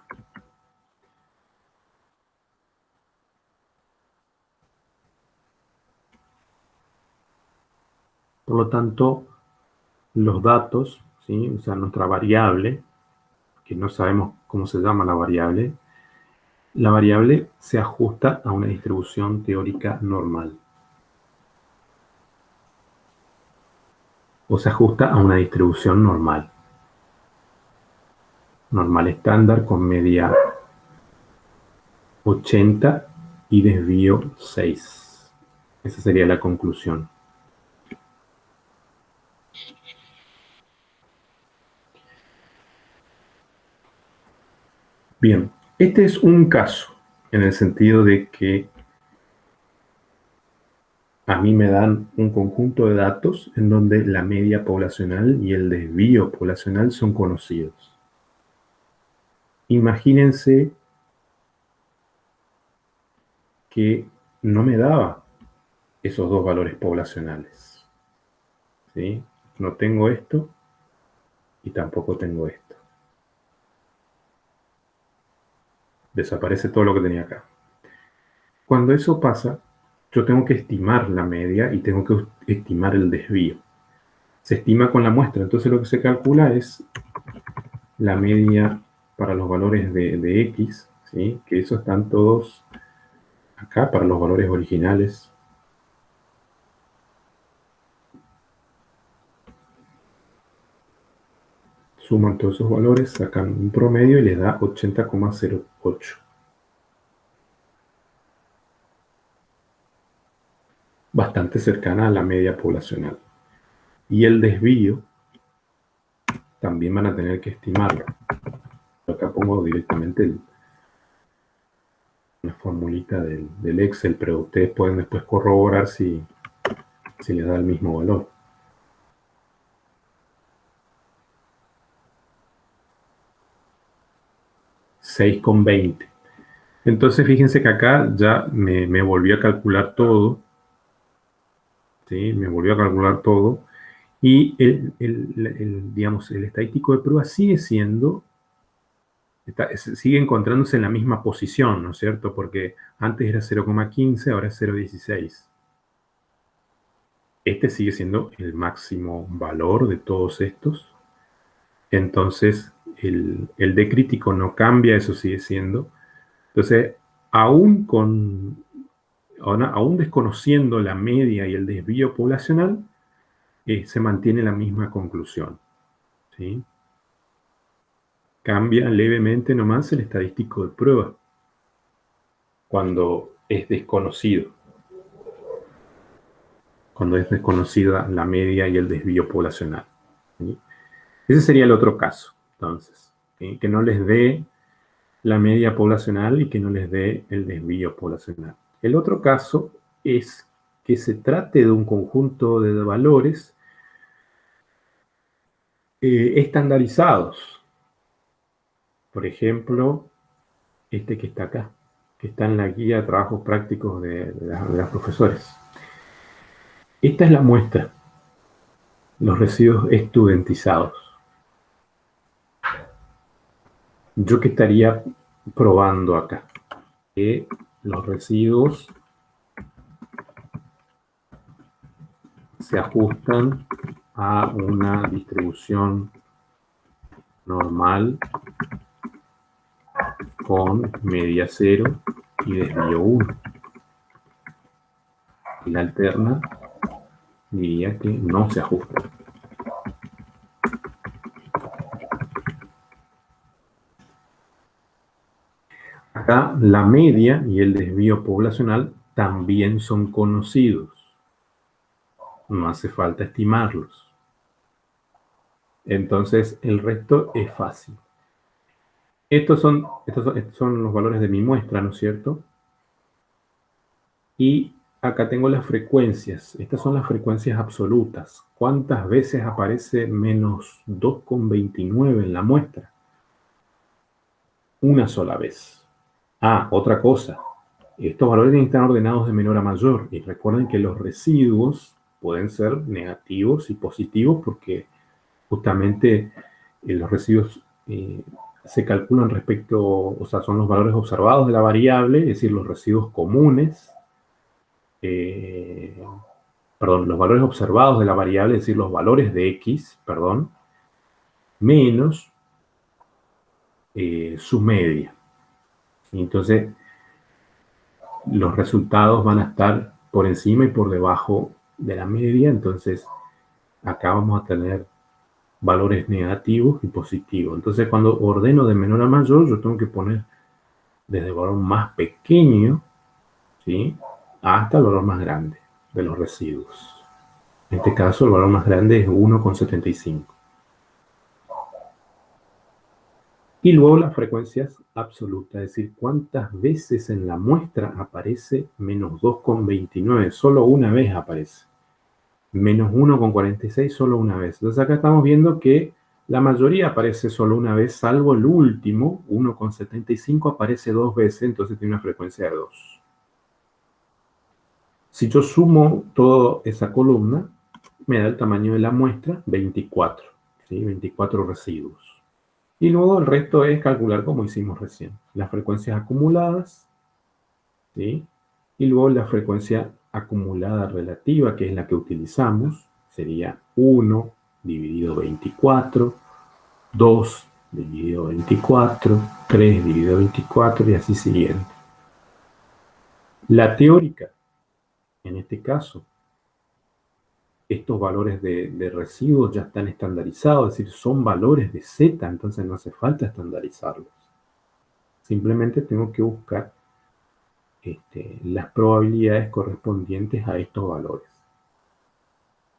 Por lo tanto, los datos, ¿sí?, o sea, nuestra variable, que no sabemos cómo se llama la variable se ajusta a una distribución teórica normal. O se ajusta a una distribución normal. Normal estándar con media 80 y desvío 6. Esa sería la conclusión. Bien, este es un caso en el sentido de que a mí me dan un conjunto de datos en donde la media poblacional y el desvío poblacional son conocidos. Imagínense que no me daba esos dos valores poblacionales, ¿sí? No tengo esto y tampoco tengo esto. Desaparece todo lo que tenía acá. Cuando eso pasa, yo tengo que estimar la media y tengo que estimar el desvío. Se estima con la muestra, entonces lo que se calcula es la media para los valores de X, ¿sí?, que esos están todos acá para los valores originales. Suman todos esos valores, sacan un promedio y les da 80,08. Bastante cercana a la media poblacional. Y el desvío también van a tener que estimarlo. Acá pongo directamente una formulita del Excel, pero ustedes pueden después corroborar si les da el mismo valor. $6,20. Entonces fíjense que acá ya me volvió a calcular todo. ¿Sí? Me volvió a calcular todo. Y digamos, el estadístico de prueba sigue sigue encontrándose en la misma posición, ¿no es cierto? Porque antes era 0,15, ahora es 0,16. Este sigue siendo el máximo valor de todos estos. Entonces, el D crítico no cambia, eso sigue siendo. Entonces, aún desconociendo la media y el desvío poblacional, se mantiene la misma conclusión. ¿Sí? Cambia levemente nomás el estadístico de prueba cuando es desconocido. Cuando es desconocida la media y el desvío poblacional. ¿Sí? Ese sería el otro caso, entonces, ¿sí? Que no les dé la media poblacional y que no les dé el desvío poblacional. El otro caso es que se trate de un conjunto de valores estandarizados. Por ejemplo, este que está acá, que está en la guía de trabajos prácticos de los profesores. Esta es la muestra, los residuos estudentizados. ¿Yo qué estaría probando acá? Que los residuos se ajustan a una distribución normal con media 0 y desvío 1. Y la alterna diría que no se ajusta. Acá la media y el desvío poblacional también son conocidos. No hace falta estimarlos. Entonces el resto es fácil. Estos son los valores de mi muestra, ¿no es cierto? Y acá tengo las frecuencias. Estas son las frecuencias absolutas. ¿Cuántas veces aparece menos 2,29 en la muestra? Una sola vez. Ah, otra cosa. Estos valores están ordenados de menor a mayor. Y recuerden que los residuos pueden ser negativos y positivos porque justamente los residuos se calculan respecto, o sea, son los valores observados de la variable, es decir, los residuos comunes. Los valores observados de la variable, es decir, los valores de x, menos su media. Entonces, los resultados van a estar por encima y por debajo de la media. Entonces, acá vamos a tener valores negativos y positivos. Entonces, cuando ordeno de menor a mayor, yo tengo que poner desde el valor más pequeño, ¿sí?, hasta el valor más grande de los residuos. En este caso, el valor más grande es 1,75. Y luego las frecuencias absolutas, es decir, cuántas veces en la muestra aparece menos 2,29. Solo una vez aparece. Menos 1,46 solo una vez. Entonces acá estamos viendo que la mayoría aparece solo una vez, salvo el último, 1,75, aparece dos veces, entonces tiene una frecuencia de 2. Si yo sumo toda esa columna, me da el tamaño de la muestra, 24. ¿Sí? 24 residuos. Y luego el resto es calcular como hicimos recién. Las frecuencias acumuladas, ¿sí? Y luego la frecuencia acumulada relativa, que es la que utilizamos, sería 1 dividido 24, 2 dividido 24, 3 dividido 24 y así siguiente. La teórica, en este caso, estos valores de residuos ya están estandarizados, es decir, son valores de Z, entonces no hace falta estandarizarlos. Simplemente tengo que buscar las probabilidades correspondientes a estos valores,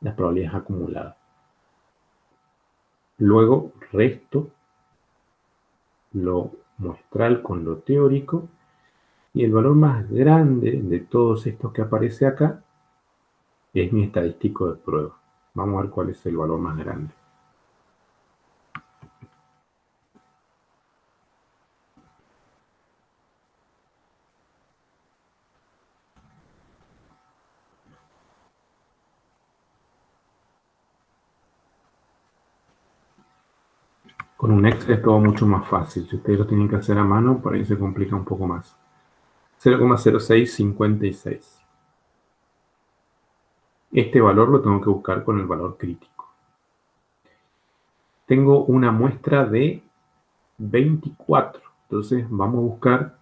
las probabilidades acumuladas. Luego resto lo muestral con lo teórico y el valor más grande de todos estos que aparece acá es mi estadístico de prueba. Vamos a ver cuál es el valor más grande. Con un Excel es todo mucho más fácil. Si ustedes lo tienen que hacer a mano, por ahí se complica un poco más. 0,0656. Este valor lo tengo que buscar con el valor crítico. Tengo una muestra de 24. Entonces vamos a buscar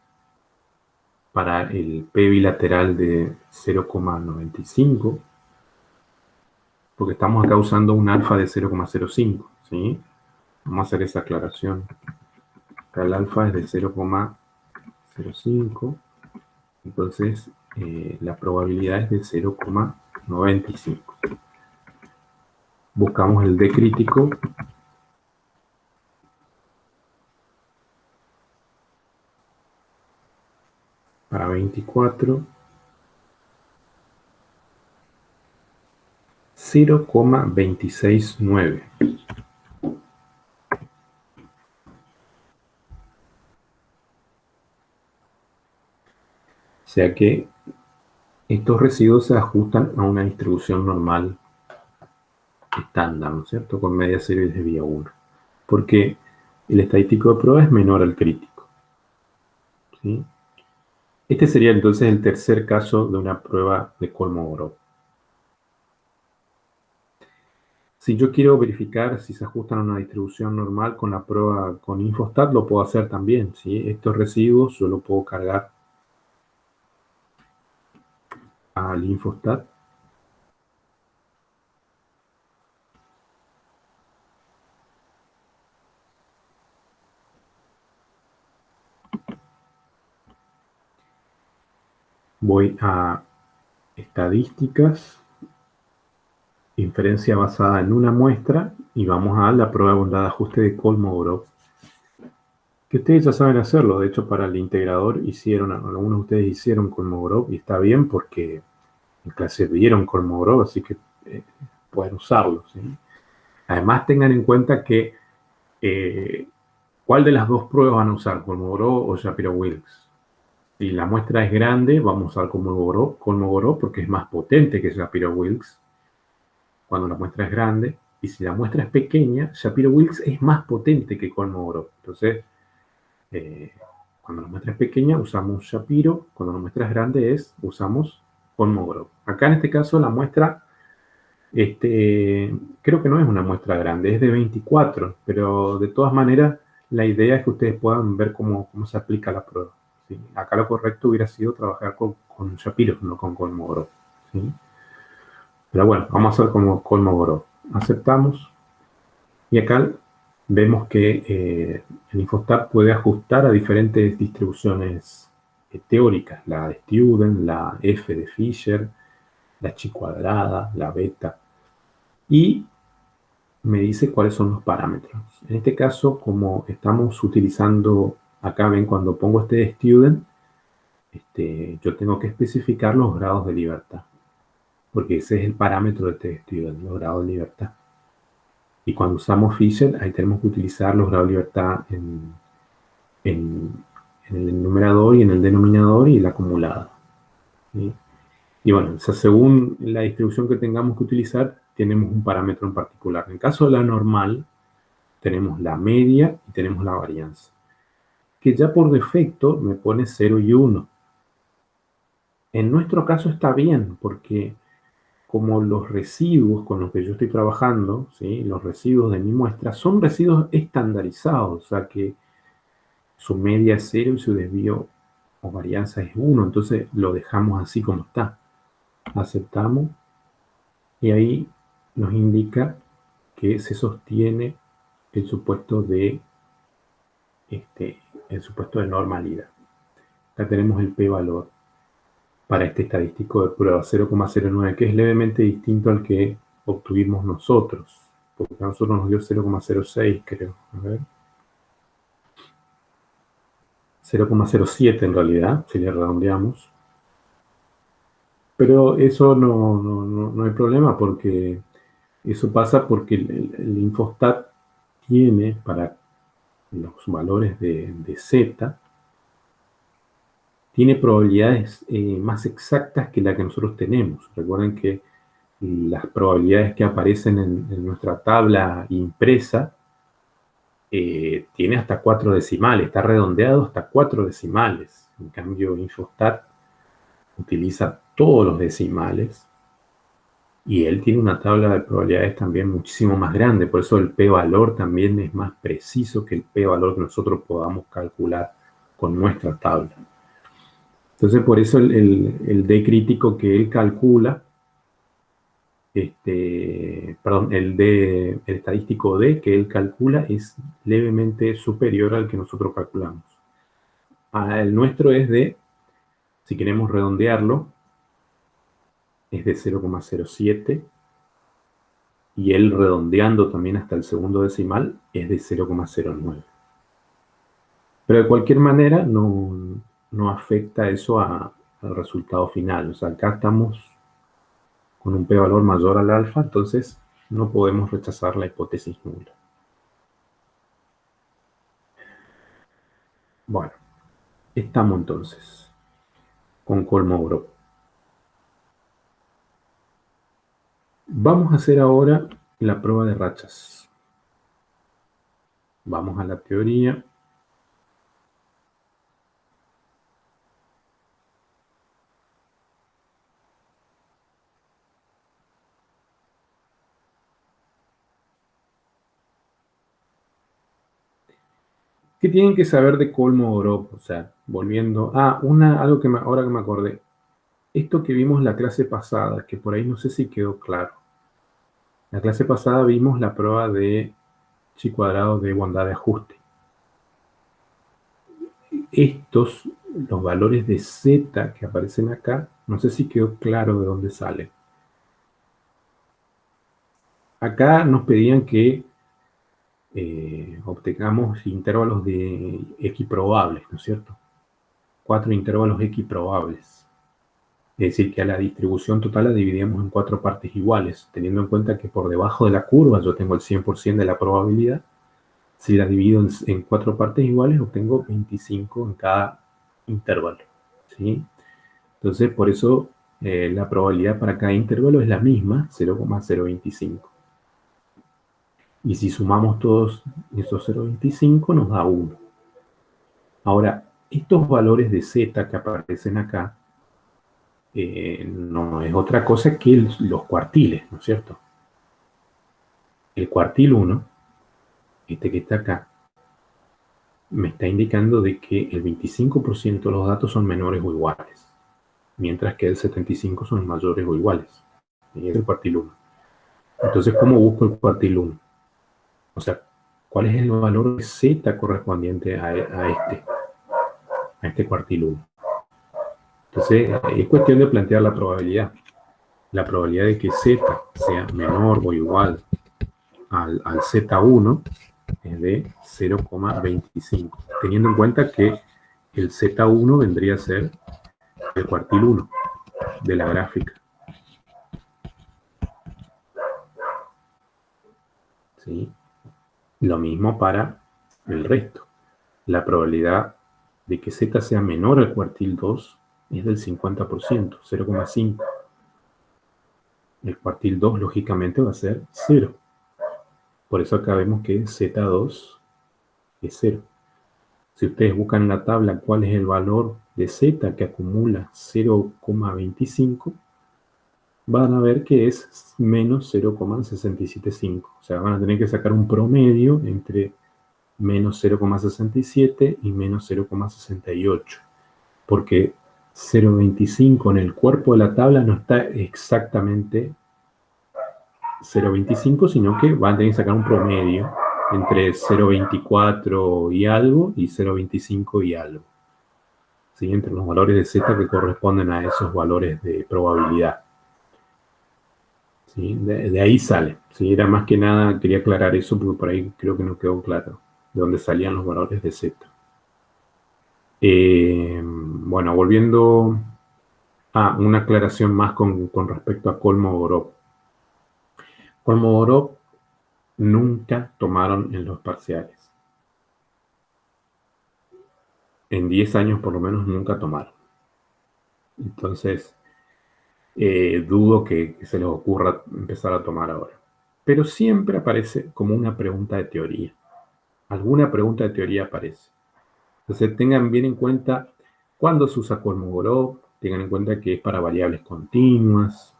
para el P bilateral de 0,95, porque estamos acá usando un alfa de 0,05, ¿sí? Vamos a hacer esa aclaración. Acá el alfa es de 0,05, entonces la probabilidad es de 0,95. Buscamos el D crítico. Para 24, 0,269. O sea que estos residuos se ajustan a una distribución normal estándar, ¿no es cierto? Con media cero y desvío 1. Porque el estadístico de prueba es menor al crítico, ¿sí? Este sería entonces el tercer caso de una prueba de Kolmogorov. Si yo quiero verificar si se ajustan a una distribución normal con la prueba con Infostat, lo puedo hacer también, ¿sí? Estos residuos yo lo puedo cargar al Infostat. Voy a estadísticas, inferencia basada en una muestra, y vamos a la prueba de bondad de ajuste de Kolmogorov, que ustedes ya saben hacerlo. De hecho, para el integrador algunos de ustedes hicieron Kolmogorov, y está bien porque en clase vieron Kolmogorov, así que pueden usarlo, ¿sí? Además, tengan en cuenta que ¿cuál de las dos pruebas van a usar, Kolmogorov o Shapiro-Wilks? Si la muestra es grande, vamos a usar Kolmogorov porque es más potente que Shapiro-Wilks cuando la muestra es grande, y si la muestra es pequeña, Shapiro-Wilks es más potente que Kolmogorov. Entonces, cuando la muestra es pequeña, usamos Shapiro, cuando la muestra es grande, usamos Kolmogorov. Acá en este caso, la muestra, creo que no es una muestra grande, es de 24, pero de todas maneras, la idea es que ustedes puedan ver cómo se aplica la prueba, ¿sí? Acá lo correcto hubiera sido trabajar con Shapiro, no con Kolmogorov, ¿sí? Pero bueno, vamos a hacer como Kolmogorov. Aceptamos. Y acá vemos que el Infostat puede ajustar a diferentes distribuciones teóricas. La de Student, la F de Fisher, la chi cuadrada, la beta. Y me dice cuáles son los parámetros. En este caso, como estamos utilizando, acá ven cuando pongo este de Student, yo tengo que especificar los grados de libertad, porque ese es el parámetro de este Student, los grados de libertad. Y cuando usamos Fisher, ahí tenemos que utilizar los grados de libertad en el numerador y en el denominador y el acumulado, ¿sí? Y bueno, o sea, según la distribución que tengamos que utilizar, tenemos un parámetro en particular. En el caso de la normal, tenemos la media y tenemos la varianza, que ya por defecto me pone 0 y 1. En nuestro caso está bien, porque como los residuos con los que yo estoy trabajando, ¿sí? Los residuos de mi muestra, son residuos estandarizados, o sea que su media es 0 y su desvío o varianza es 1, entonces lo dejamos así como está. Aceptamos Y ahí nos indica que se sostiene el supuesto de, el supuesto de normalidad. Acá tenemos el p-valor para este estadístico de prueba 0,09, que es levemente distinto al que obtuvimos nosotros, porque a nosotros nos dio 0,06, creo. A ver. 0,07 en realidad, si le redondeamos. Pero eso no hay problema, porque eso pasa porque el Infostat tiene para los valores de Z, tiene probabilidades más exactas que la que nosotros tenemos. Recuerden que las probabilidades que aparecen en nuestra tabla impresa tiene hasta 4 decimales, está redondeado hasta 4 decimales. En cambio, Infostat utiliza todos los decimales y él tiene una tabla de probabilidades también muchísimo más grande, por eso el p-valor también es más preciso que el p-valor que nosotros podamos calcular con nuestra tabla. Entonces, por eso el D crítico que él calcula, perdón, el estadístico D que él calcula es levemente superior al que nosotros calculamos. El nuestro es de, si queremos redondearlo, es de 0,07 y él redondeando también hasta el segundo decimal es de 0,09. Pero de cualquier manera no afecta eso al resultado final. O sea, acá estamos con un p-valor mayor al alfa, entonces no podemos rechazar la hipótesis nula. Bueno, estamos entonces con Kolmogorov. Vamos a hacer ahora la prueba de rachas. Vamos a la teoría. ¿Qué tienen que saber de Kolmogorov? O sea, volviendo. Algo que ahora que me acordé. Esto que vimos la clase pasada, que por ahí no sé si quedó claro. La clase pasada vimos la prueba de chi cuadrado de bondad de ajuste. Los valores de z que aparecen acá, no sé si quedó claro de dónde salen. Acá nos pedían que obtengamos intervalos de equiprobables, ¿no es cierto? 4 intervalos equiprobables. Es decir, que a la distribución total la dividimos en 4 partes iguales, teniendo en cuenta que por debajo de la curva yo tengo el 100% de la probabilidad. Si la divido en 4 partes iguales, obtengo 25 en cada intervalo, ¿sí? Entonces, por eso la probabilidad para cada intervalo es la misma, 0,025. Y si sumamos todos esos 0,25 nos da 1. Ahora, estos valores de z que aparecen acá no es otra cosa que los cuartiles, ¿no es cierto? El cuartil 1, este que está acá, me está indicando de que el 25% de los datos son menores o iguales, mientras que el 75% son mayores o iguales. Y es el cuartil 1. Entonces, ¿cómo busco el cuartil 1? O sea, ¿cuál es el valor de z correspondiente a este cuartil 1? Entonces, es cuestión de plantear la probabilidad. La probabilidad de que z sea menor o igual al z1 es de 0,25, teniendo en cuenta que el z1 vendría a ser el cuartil 1 de la gráfica. ¿Sí? Lo mismo para el resto. La probabilidad de que z sea menor al cuartil 2 es del 50%, 0,5. El cuartil 2 lógicamente va a ser 0. Por eso acá vemos que z2 es 0. Si ustedes buscan en la tabla cuál es el valor de z que acumula 0,25, van a ver que es menos 0,675. O sea, van a tener que sacar un promedio entre menos 0,67 y menos 0,68. Porque 0,25 en el cuerpo de la tabla no está exactamente 0,25, sino que van a tener que sacar un promedio entre 0,24 y algo y 0,25 y algo. ¿Sí? Entre los valores de Z que corresponden a esos valores de probabilidad. ¿Sí? De ahí sale. ¿Sí? Era más que nada, quería aclarar eso porque por ahí creo que no quedó claro de dónde salían los valores de Z. Bueno, volviendo a una aclaración más con respecto a Kolmogorov. Kolmogorov nunca tomaron en los parciales. En 10 años por lo menos nunca tomaron. Entonces, dudo que se les ocurra empezar a tomar ahora. Pero siempre aparece como una pregunta de teoría. Alguna pregunta de teoría aparece. Entonces, tengan bien en cuenta cuándo se usa Kolmogorov, tengan en cuenta que es para variables continuas,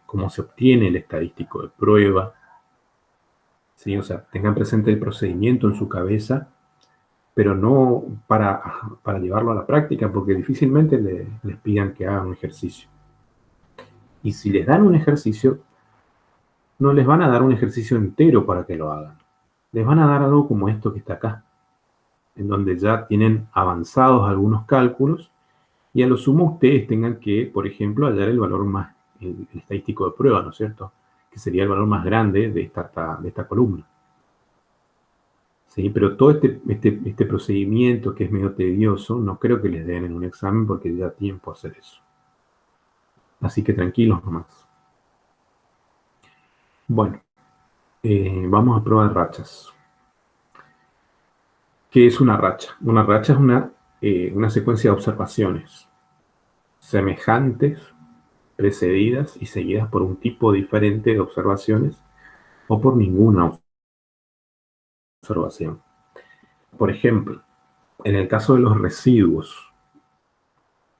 cómo se obtiene el estadístico de prueba. ¿Sí? O sea, tengan presente el procedimiento en su cabeza, pero no para llevarlo a la práctica, porque difícilmente les pidan que hagan un ejercicio. Y si les dan un ejercicio, no les van a dar un ejercicio entero para que lo hagan. Les van a dar algo como esto que está acá, en donde ya tienen avanzados algunos cálculos y a lo sumo ustedes tengan que, por ejemplo, hallar el valor más, el estadístico de prueba, ¿no es cierto? Que sería el valor más grande de esta columna. ¿Sí? Pero todo este procedimiento que es medio tedioso, no creo que les den en un examen porque ya da tiempo a hacer eso. Así que tranquilos nomás. Bueno, vamos a prueba de rachas. ¿Qué es una racha? Una racha es una secuencia de observaciones semejantes, precedidas y seguidas por un tipo diferente de observaciones o por ninguna observación. Por ejemplo, en el caso de los residuos,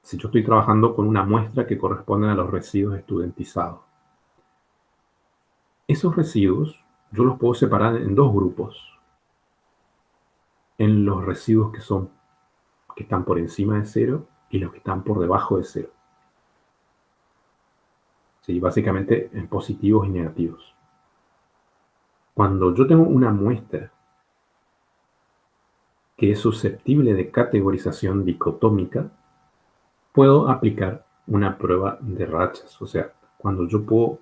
si yo estoy trabajando con una muestra que corresponde a los residuos estudentizados, esos residuos yo los puedo separar en dos grupos. En los residuos que están por encima de cero y los que están por debajo de cero. ¿Sí? Básicamente en positivos y negativos. Cuando yo tengo una muestra que es susceptible de categorización dicotómica, puedo aplicar una prueba de rachas. O sea, cuando yo puedo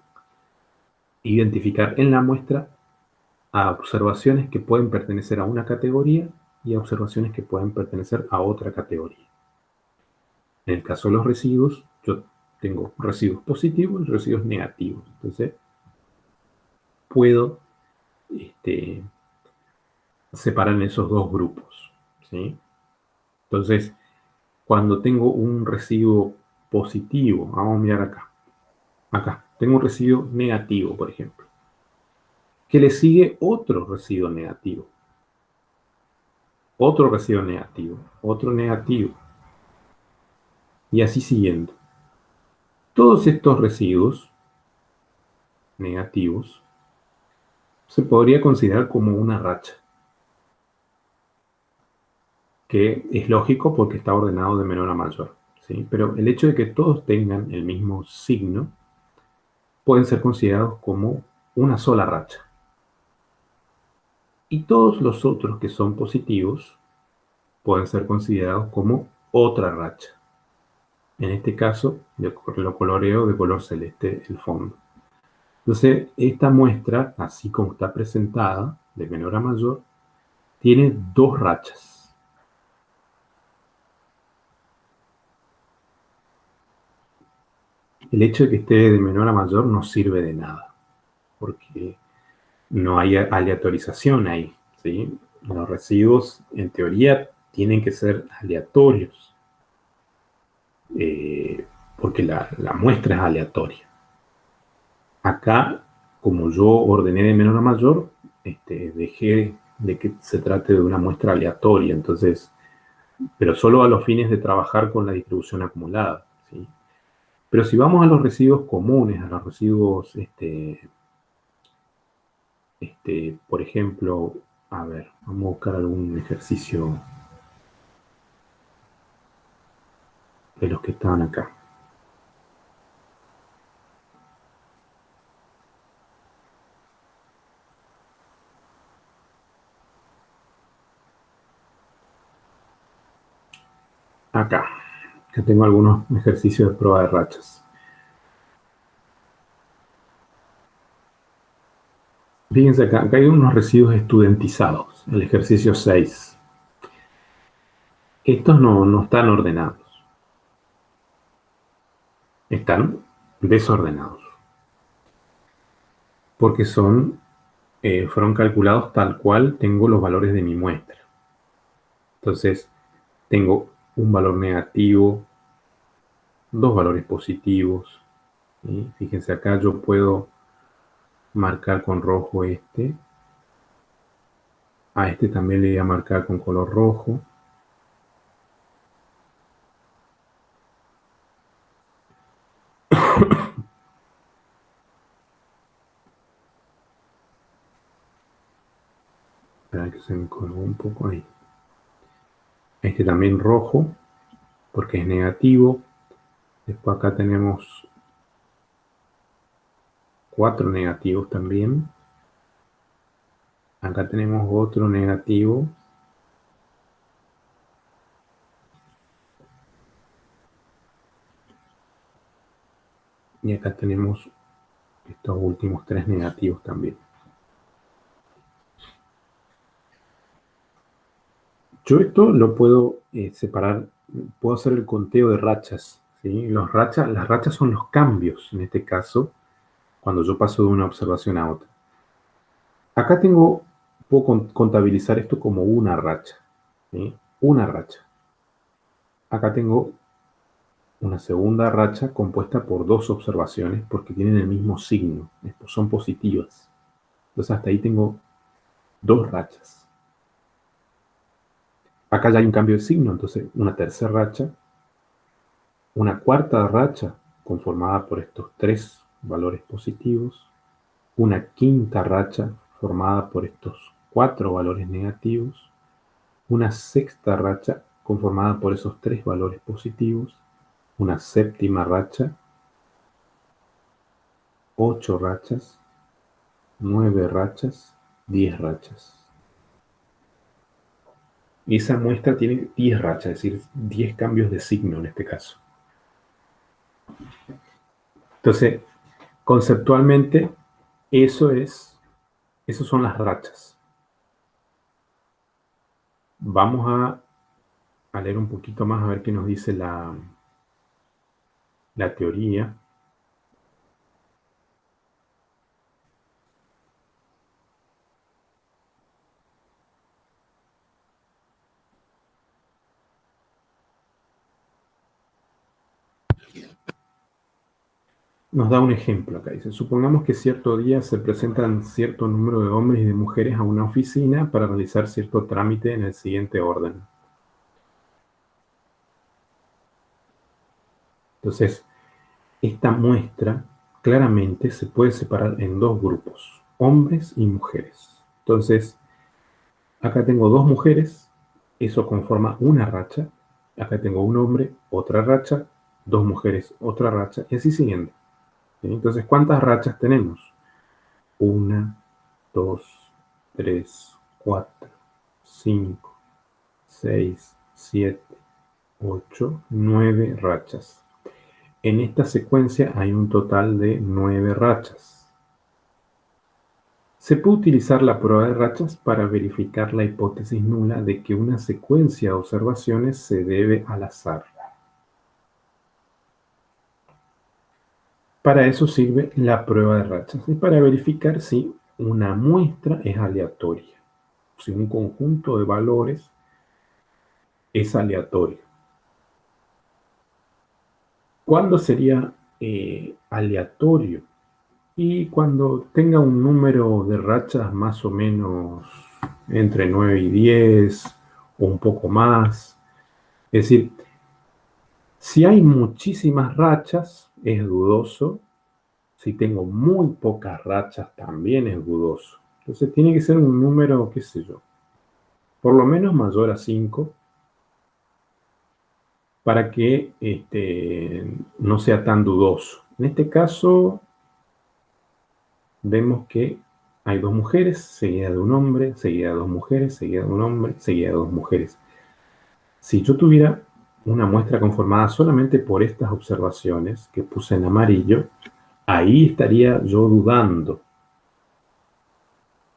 identificar en la muestra a observaciones que pueden pertenecer a una categoría y a observaciones que pueden pertenecer a otra categoría. En el caso de los residuos, yo tengo residuos positivos y residuos negativos. Entonces, puedo separar en esos dos grupos. ¿Sí? Entonces, cuando tengo un residuo positivo, vamos a mirar acá. Acá, tengo un residuo negativo, por ejemplo. Que le sigue otro residuo negativo. Otro residuo negativo. Otro negativo. Y así siguiendo. Todos estos residuos negativos se podría considerar como una racha, que es lógico porque está ordenado de menor a mayor, ¿sí? Pero el hecho de que todos tengan el mismo signo pueden ser considerados como una sola racha. Y todos los otros que son positivos pueden ser considerados como otra racha. En este caso, lo coloreo de color celeste el fondo. Entonces, esta muestra, así como está presentada, de menor a mayor, tiene dos rachas. El hecho de que esté de menor a mayor no sirve de nada, porque no hay aleatorización ahí, ¿sí? Los residuos, en teoría, tienen que ser aleatorios, porque la muestra es aleatoria. Acá, como yo ordené de menor a mayor, dejé de que se trate de una muestra aleatoria, entonces, pero solo a los fines de trabajar con la distribución acumulada, ¿sí? Pero si vamos a los residuos comunes, a los residuos, por ejemplo, a ver, vamos a buscar algún ejercicio de los que estaban acá. Ya tengo algunos ejercicios de prueba de rachas. Fíjense acá hay unos residuos estudentizados, el ejercicio 6. Estos no están ordenados, están desordenados, porque fueron calculados tal cual tengo los valores de mi muestra. Entonces, tengo un valor negativo, dos valores positivos. ¿Sí? Fíjense acá, yo puedo marcar con rojo este. A este también le voy a marcar con color rojo. Espera que se me colgó un poco ahí. Este también rojo, porque es negativo. Después acá tenemos 4 negativos también. Acá tenemos otro negativo. Y acá tenemos estos últimos 3 negativos también. Yo esto lo puedo separar, puedo hacer el conteo de rachas. ¿Sí? Las rachas son los cambios, en este caso, cuando yo paso de una observación a otra. Acá puedo contabilizar esto como una racha. ¿Sí? Una racha. Acá tengo una segunda racha compuesta por 2 observaciones porque tienen el mismo signo, son positivas. Entonces hasta ahí tengo 2 rachas. Acá ya hay un cambio de signo, entonces una tercera racha, una cuarta racha conformada por estos 3 valores positivos, una quinta racha formada por estos 4 valores negativos, una sexta racha conformada por esos 3 valores positivos, una séptima racha, 8 rachas, 9 rachas, 10 rachas. Y esa muestra tiene 10 rachas, es decir, 10 cambios de signo en este caso. Entonces, conceptualmente, esos son las rachas. Vamos a leer un poquito más a ver qué nos dice la teoría. Nos da un ejemplo acá. Dice, supongamos que cierto día se presentan cierto número de hombres y de mujeres a una oficina para realizar cierto trámite en el siguiente orden. Entonces, esta muestra claramente se puede separar en 2 grupos, hombres y mujeres. Entonces, acá tengo 2 mujeres, eso conforma una racha. Acá tengo un hombre, otra racha, 2 mujeres, otra racha, y así siguiendo. ¿Sí? Entonces, ¿cuántas rachas tenemos? 1, 2, 3, 4, 5, 6, 7, 8, 9 rachas. En esta secuencia hay un total de 9 rachas. Se puede utilizar la prueba de rachas para verificar la hipótesis nula de que una secuencia de observaciones se debe al azar. Para eso sirve la prueba de rachas y para verificar si una muestra es aleatoria, si un conjunto de valores es aleatorio. ¿Cuándo sería aleatorio? Y cuando tenga un número de rachas más o menos entre 9 y 10 o un poco más. Es decir, si hay muchísimas rachas, es dudoso. Si tengo muy pocas rachas, también es dudoso. Entonces tiene que ser un número, qué sé yo, por lo menos mayor a 5 para que no sea tan dudoso. En este caso, vemos que hay 2 mujeres, seguida de un hombre, seguida de 2 mujeres, seguida de un hombre, seguida de 2 mujeres. Si yo tuviera una muestra conformada solamente por estas observaciones que puse en amarillo, ahí estaría yo dudando.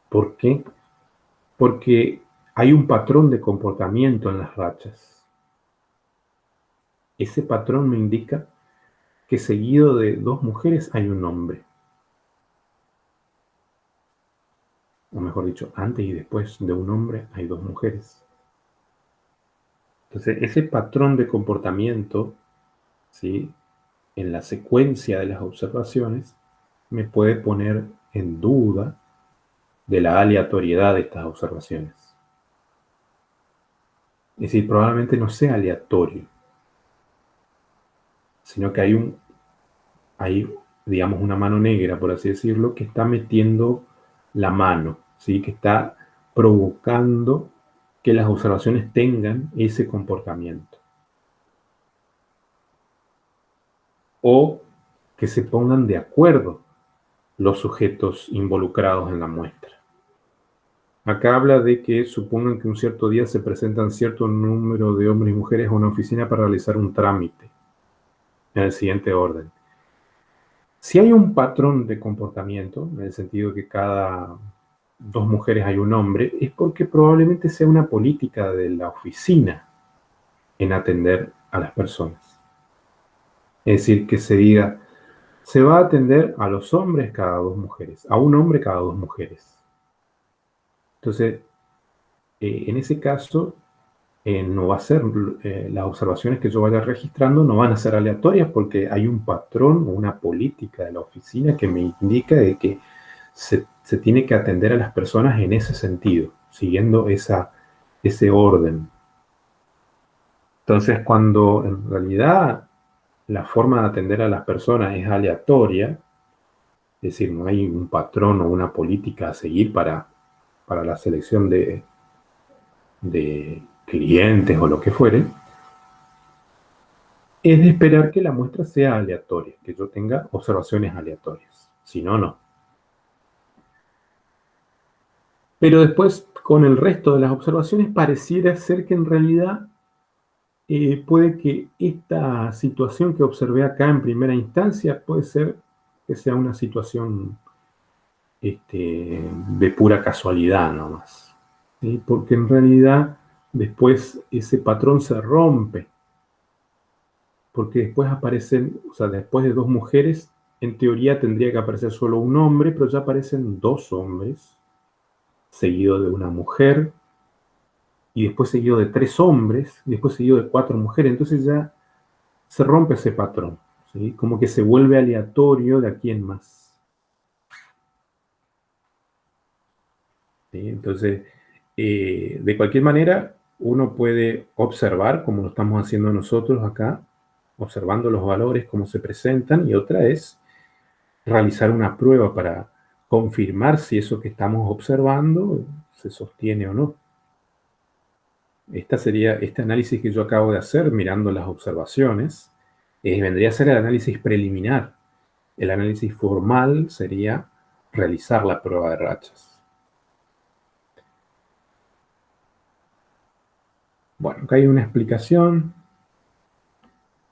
¿Por qué? Porque hay un patrón de comportamiento en las rachas. Ese patrón me indica que seguido de dos mujeres hay un hombre. O mejor dicho, antes y después de un hombre hay dos mujeres. Entonces, ese patrón de comportamiento, ¿sí?, en la secuencia de las observaciones, me puede poner en duda de la aleatoriedad de estas observaciones. Es decir, probablemente no sea aleatorio, sino que hay, digamos, una mano negra, por así decirlo, que está metiendo la mano, ¿sí?, que está provocando que las observaciones tengan ese comportamiento. O que se pongan de acuerdo los sujetos involucrados en la muestra. Acá habla de que supongan que un cierto día se presentan cierto número de hombres y mujeres a una oficina para realizar un trámite en el siguiente orden. Si hay un patrón de comportamiento, en el sentido que cada dos mujeres hay un hombre, es porque probablemente sea una política de la oficina en atender a las personas. Es decir, que se diga, se va a atender a los hombres cada dos mujeres, a un hombre cada dos mujeres. Entonces, en ese caso, no va a ser, las observaciones que yo vaya registrando no van a ser aleatorias porque hay un patrón o una política de la oficina que me indica de que se tiene que atender a las personas en ese sentido, siguiendo ese orden. Entonces, cuando en realidad la forma de atender a las personas es aleatoria, es decir, no hay un patrón o una política a seguir para la selección de clientes o lo que fuere, es de esperar que la muestra sea aleatoria, que yo tenga observaciones aleatorias. Si no, no. Pero después, con el resto de las observaciones, pareciera ser que en realidad puede que esta situación que observé acá en primera instancia puede ser que sea una situación de pura casualidad nomás. ¿Sí? Porque en realidad después ese patrón se rompe, porque después aparecen, o sea, después de dos mujeres, en teoría tendría que aparecer solo un hombre, pero ya aparecen dos hombres, seguido de una mujer, y después seguido de tres hombres, y después seguido de cuatro mujeres. Entonces ya se rompe ese patrón, ¿sí? Como que se vuelve aleatorio de aquí en más. ¿Sí? Entonces, de cualquier manera, uno puede observar, como lo estamos haciendo nosotros acá, observando los valores, cómo se presentan, y otra es realizar una prueba para confirmar si eso que estamos observando se sostiene o no. Este análisis que yo acabo de hacer mirando las observaciones, vendría a ser el análisis preliminar. El análisis formal sería realizar la prueba de rachas. Bueno, acá hay una explicación.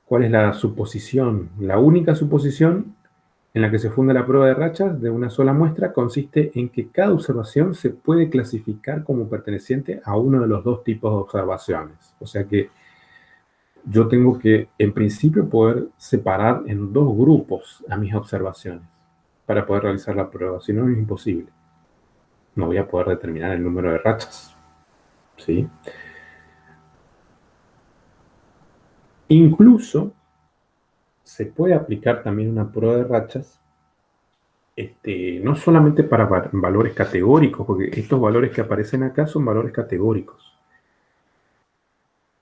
¿Cuál es la suposición? La única suposición en la que se funda la prueba de rachas de una sola muestra consiste en que cada observación se puede clasificar como perteneciente a uno de los dos tipos de observaciones. O sea que yo tengo que, en principio, poder separar en dos grupos a mis observaciones para poder realizar la prueba. Si no, es imposible. No voy a poder determinar el número de rachas. ¿Sí? Incluso se puede aplicar también una prueba de rachas, no solamente para valores categóricos, porque estos valores que aparecen acá son valores categóricos.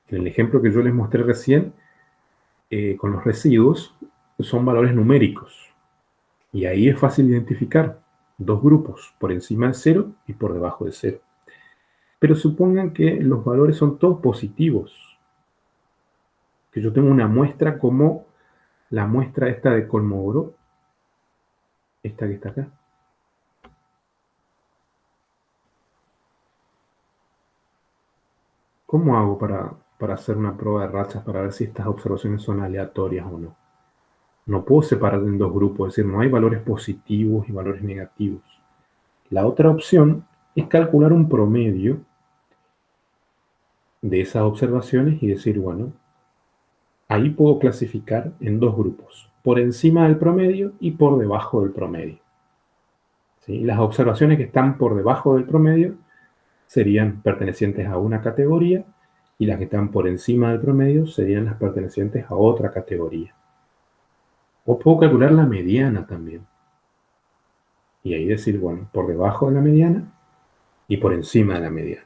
En el ejemplo que yo les mostré recién, con los residuos, son valores numéricos. Y ahí es fácil identificar dos grupos, por encima de cero y por debajo de cero. Pero supongan que los valores son todos positivos, que yo tengo una muestra como la muestra esta de Kolmogorov, esta que está acá. ¿Cómo hago para para hacer una prueba de rachas para ver si estas observaciones son aleatorias o no. No puedo separar en dos grupos, es decir, no hay valores positivos y valores negativos. La otra opción es calcular un promedio de esas observaciones y decir, bueno, ahí puedo clasificar en dos grupos, por encima del promedio y por debajo del promedio. ¿Sí? Las observaciones que están por debajo del promedio serían pertenecientes a una categoría y las que están por encima del promedio serían las pertenecientes a otra categoría. O puedo calcular la mediana también. Y ahí decir, bueno, por debajo de la mediana y por encima de la mediana.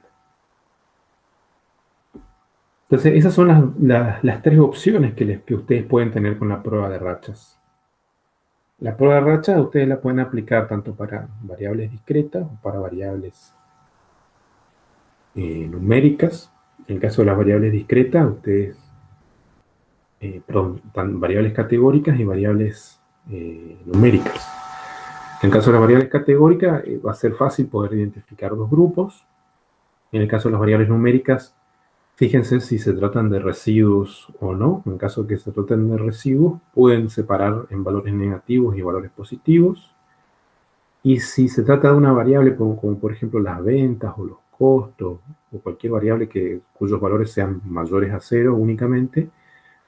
Entonces, esas son las tres opciones que ustedes pueden tener con la prueba de rachas. La prueba de rachas ustedes la pueden aplicar tanto para variables discretas o para variables numéricas. En el caso de las variables discretas, ustedes, variables categóricas y variables numéricas. En el caso de las variables categóricas, va a ser fácil poder identificar dos grupos. En el caso de las variables numéricas, fíjense si se tratan de residuos o no. En caso de que se traten de residuos, pueden separar en valores negativos y valores positivos. Y si se trata de una variable como por ejemplo las ventas o los costos o cualquier variable cuyos valores sean mayores a 0 únicamente,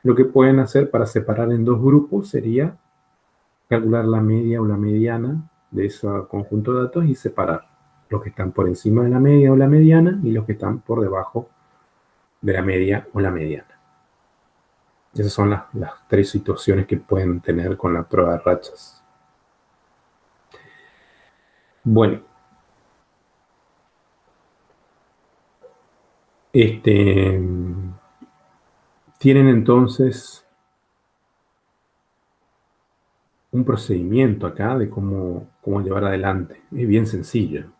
lo que pueden hacer para separar en dos grupos sería calcular la media o la mediana de ese conjunto de datos y separar los que están por encima de la media o la mediana y los que están por debajo de la media o la mediana. Esas son las tres situaciones que pueden tener con la prueba de rachas. Bueno, tienen entonces un procedimiento acá de cómo llevar adelante. Es bien sencillo.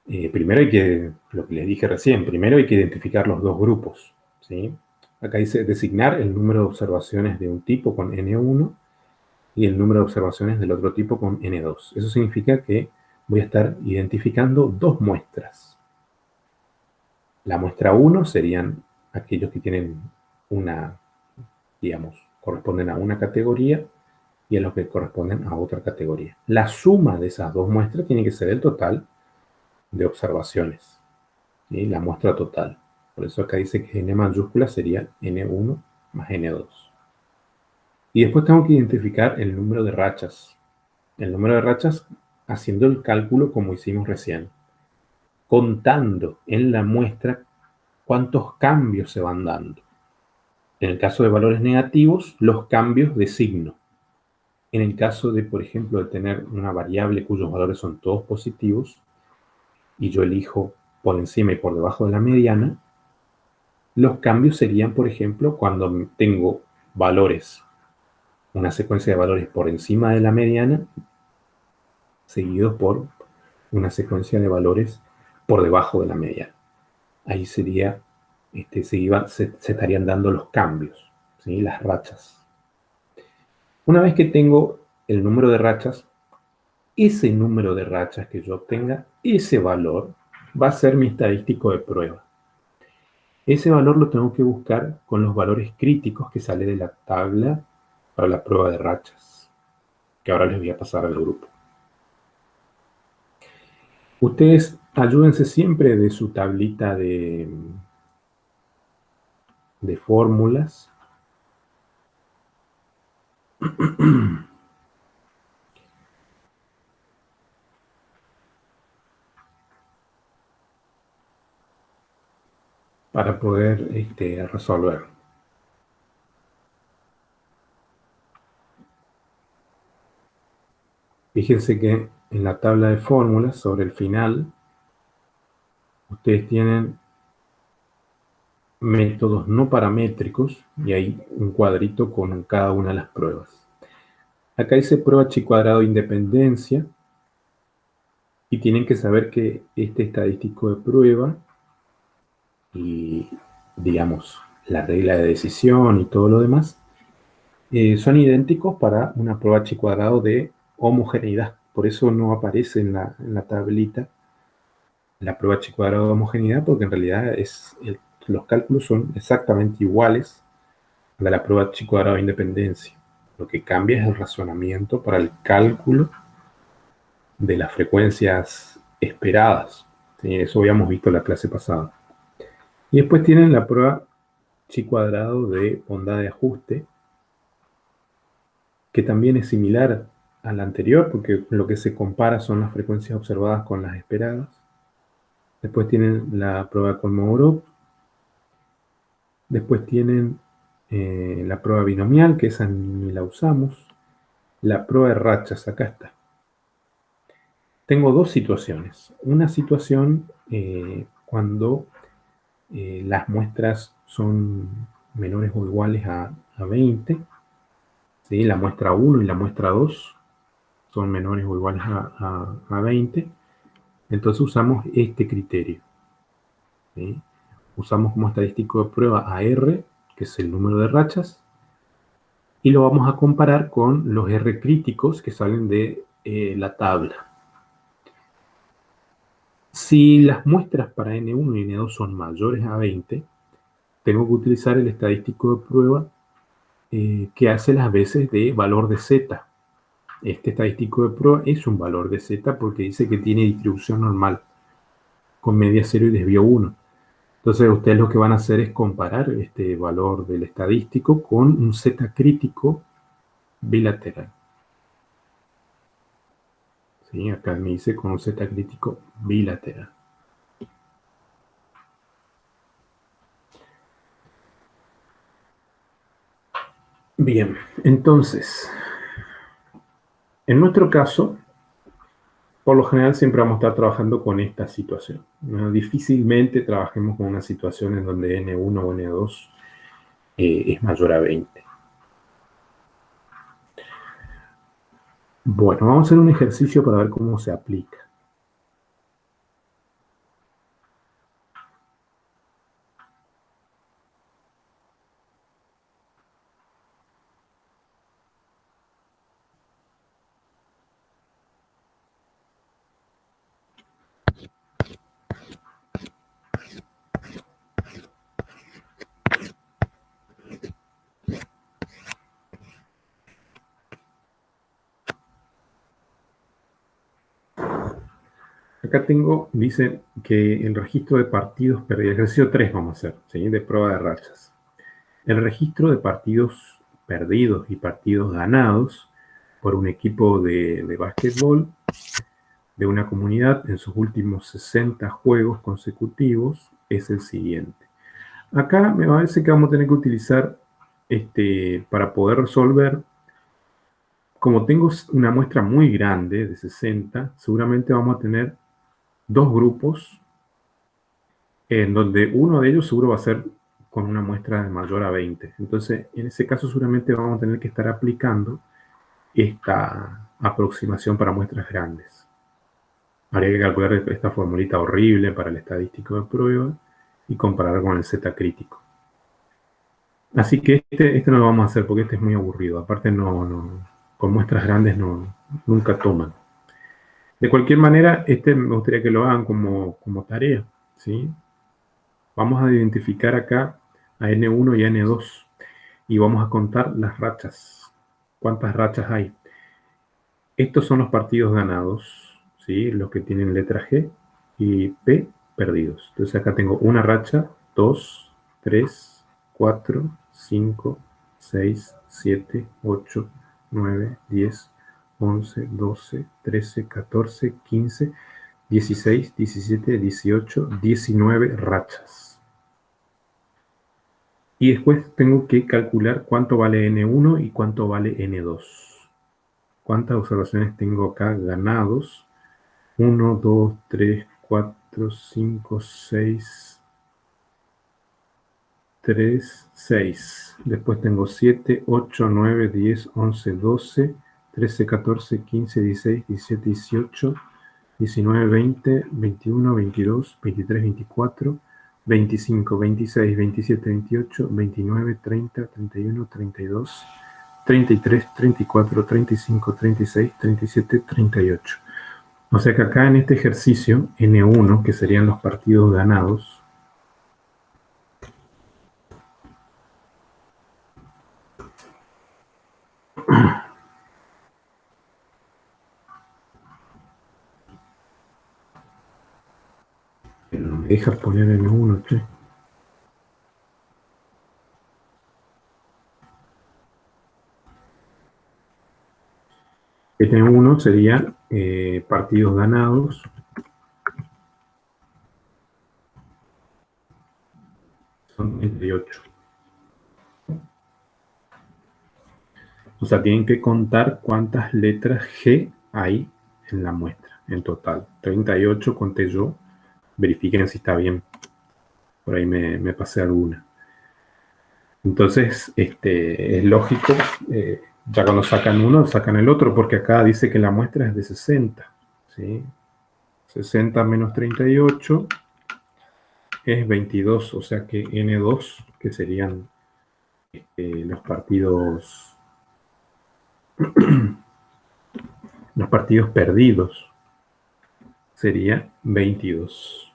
Primero lo que les dije recién, primero hay que identificar los dos grupos, ¿sí? Acá dice designar el número de observaciones de un tipo con N1 y el número de observaciones del otro tipo con N2. Eso significa que voy a estar identificando dos muestras. La muestra 1 serían aquellos que tienen corresponden a una categoría y a los que corresponden a otra categoría. La suma de esas dos muestras tiene que ser el total de observaciones, ¿sí? La muestra total. Por eso acá dice que N mayúscula sería N1 más N2. Y después tengo que identificar el número de rachas. El número de rachas haciendo el cálculo como hicimos recién. Contando en la muestra cuántos cambios se van dando. En el caso de valores negativos, los cambios de signo. En el caso de, por ejemplo, de tener una variable cuyos valores son todos positivos, y yo elijo por encima y por debajo de la mediana, los cambios serían, por ejemplo, cuando tengo valores, una secuencia de valores por encima de la mediana, seguidos por una secuencia de valores por debajo de la mediana. Ahí sería, se estarían dando los cambios, ¿sí? Las rachas. Una vez que tengo el número de rachas, ese número de rachas que yo obtenga, ese valor va a ser mi estadístico de prueba. Ese valor lo tengo que buscar con los valores críticos que sale de la tabla para la prueba de rachas, que ahora les voy a pasar al grupo. Ustedes ayúdense siempre de su tablita de fórmulas. Para poder resolver. Fíjense que en la tabla de fórmulas, sobre el final, ustedes tienen métodos no paramétricos y hay un cuadrito con cada una de las pruebas. Acá dice prueba chi cuadrado de independencia y tienen que saber que este estadístico de prueba y, digamos, la regla de decisión y todo lo demás son idénticos para una prueba chi cuadrado de homogeneidad. Por eso no aparece en la tablita la prueba chi cuadrado de homogeneidad, porque en realidad es Los cálculos son exactamente iguales a la prueba chi cuadrado de independencia. Lo que cambia es el razonamiento para el cálculo de las frecuencias esperadas. ¿Sí? Eso habíamos visto en la clase pasada. Y después tienen la prueba chi cuadrado de onda de ajuste, que también es similar a la anterior, porque lo que se compara son las frecuencias observadas con las esperadas. Después tienen la prueba de Kolmogorov. Después tienen la prueba binomial, que esa ni la usamos. La prueba de rachas, acá está. Tengo dos situaciones. Una situación cuando las muestras son menores o iguales a 20. ¿Sí? La muestra 1 y la muestra 2 son menores o iguales a 20. Entonces usamos este criterio. ¿Sí? Usamos como estadístico de prueba a R, que es el número de rachas, y lo vamos a comparar con los R críticos que salen de la tabla. Si las muestras para N1 y N2 son mayores a 20, tengo que utilizar el estadístico de prueba que hace las veces de valor de Z. Este estadístico de prueba es un valor de Z porque dice que tiene distribución normal con media 0 y desvío 1. Entonces ustedes lo que van a hacer es comparar este valor del estadístico con un Z crítico bilateral. ¿Sí? Acá me dice con un Z crítico bilateral. Bien, entonces, en nuestro caso, por lo general siempre vamos a estar trabajando con esta situación. Difícilmente trabajemos con una situación en donde N1 o N2 es mayor a 20. Bueno, vamos a hacer un ejercicio para ver cómo se aplica. Acá tengo, dice que el registro de partidos perdidos, ejercicio 3 vamos a hacer, ¿sí? De prueba de rachas. El registro de partidos perdidos y partidos ganados por un equipo de básquetbol de una comunidad en sus últimos 60 juegos consecutivos es el siguiente. Acá me parece que vamos a tener que utilizar, para poder resolver, como tengo una muestra muy grande de 60, seguramente vamos a tener dos grupos en donde uno de ellos seguro va a ser con una muestra de mayor a 20. Entonces, en ese caso seguramente vamos a tener que estar aplicando esta aproximación para muestras grandes. Habría que calcular esta formulita horrible para el estadístico de prueba y comparar con el Z crítico. Así que este no lo vamos a hacer porque este es muy aburrido. Aparte con muestras grandes nunca toman. De cualquier manera, me gustaría que lo hagan como tarea, ¿sí? Vamos a identificar acá a N1 y a N2 y vamos a contar las rachas. ¿Cuántas rachas hay? Estos son los partidos ganados, ¿sí? Los que tienen letra G y P perdidos. Entonces acá tengo una racha, 2, 3, 4, 5, 6, 7, 8, 9, 10, 11, 12, 13, 14, 15, 16, 17, 18, 19 rachas. Y después tengo que calcular cuánto vale N1 y cuánto vale N2. ¿Cuántas observaciones tengo acá ganados? 1, 2, 3, 4, 5, 6, 3, 6. Después tengo 7, 8, 9, 10, 11, 12, 13, 14, 15, 16, 17, 18, 19, 20, 21, 22, 23, 24, 25, 26, 27, 28, 29, 30, 31, 32, 33, 34, 35, 36, 37, 38. O sea que acá en este ejercicio, N1, que serían los partidos ganados, me deja poner N1, che. N1 sería partidos ganados son 38. O sea, tienen que contar cuántas letras G hay en la muestra, en total. 38 conté yo. Verifiquen si está bien. Por ahí me pasé alguna. Entonces, es lógico, ya cuando sacan uno, sacan el otro, porque acá dice que la muestra es de 60. ¿Sí? 60 menos 38 es 22, o sea que N2, que serían los partidos perdidos, sería 22.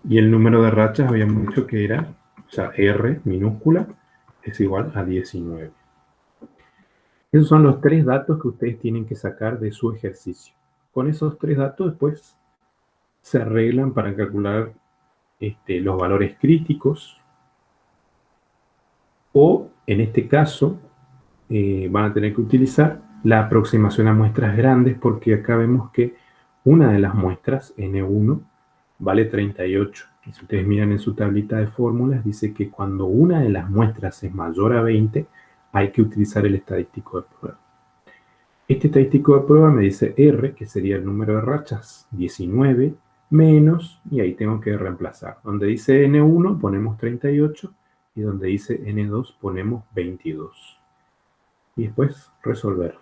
Y el número de rachas habíamos dicho que era, o sea, R minúscula es igual a 19. Esos son los 3 datos que ustedes tienen que sacar de su ejercicio. Con esos 3 datos después se arreglan para calcular los valores críticos, o en este caso van a tener que utilizar la aproximación a muestras grandes, porque acá vemos que una de las muestras, N1, vale 38. Y si ustedes miran en su tablita de fórmulas, dice que cuando una de las muestras es mayor a 20, hay que utilizar el estadístico de prueba. Este estadístico de prueba me dice R, que sería el número de rachas, 19, menos, y ahí tengo que reemplazar. Donde dice N1 ponemos 38, y donde dice N2 ponemos 22. Y después resolver.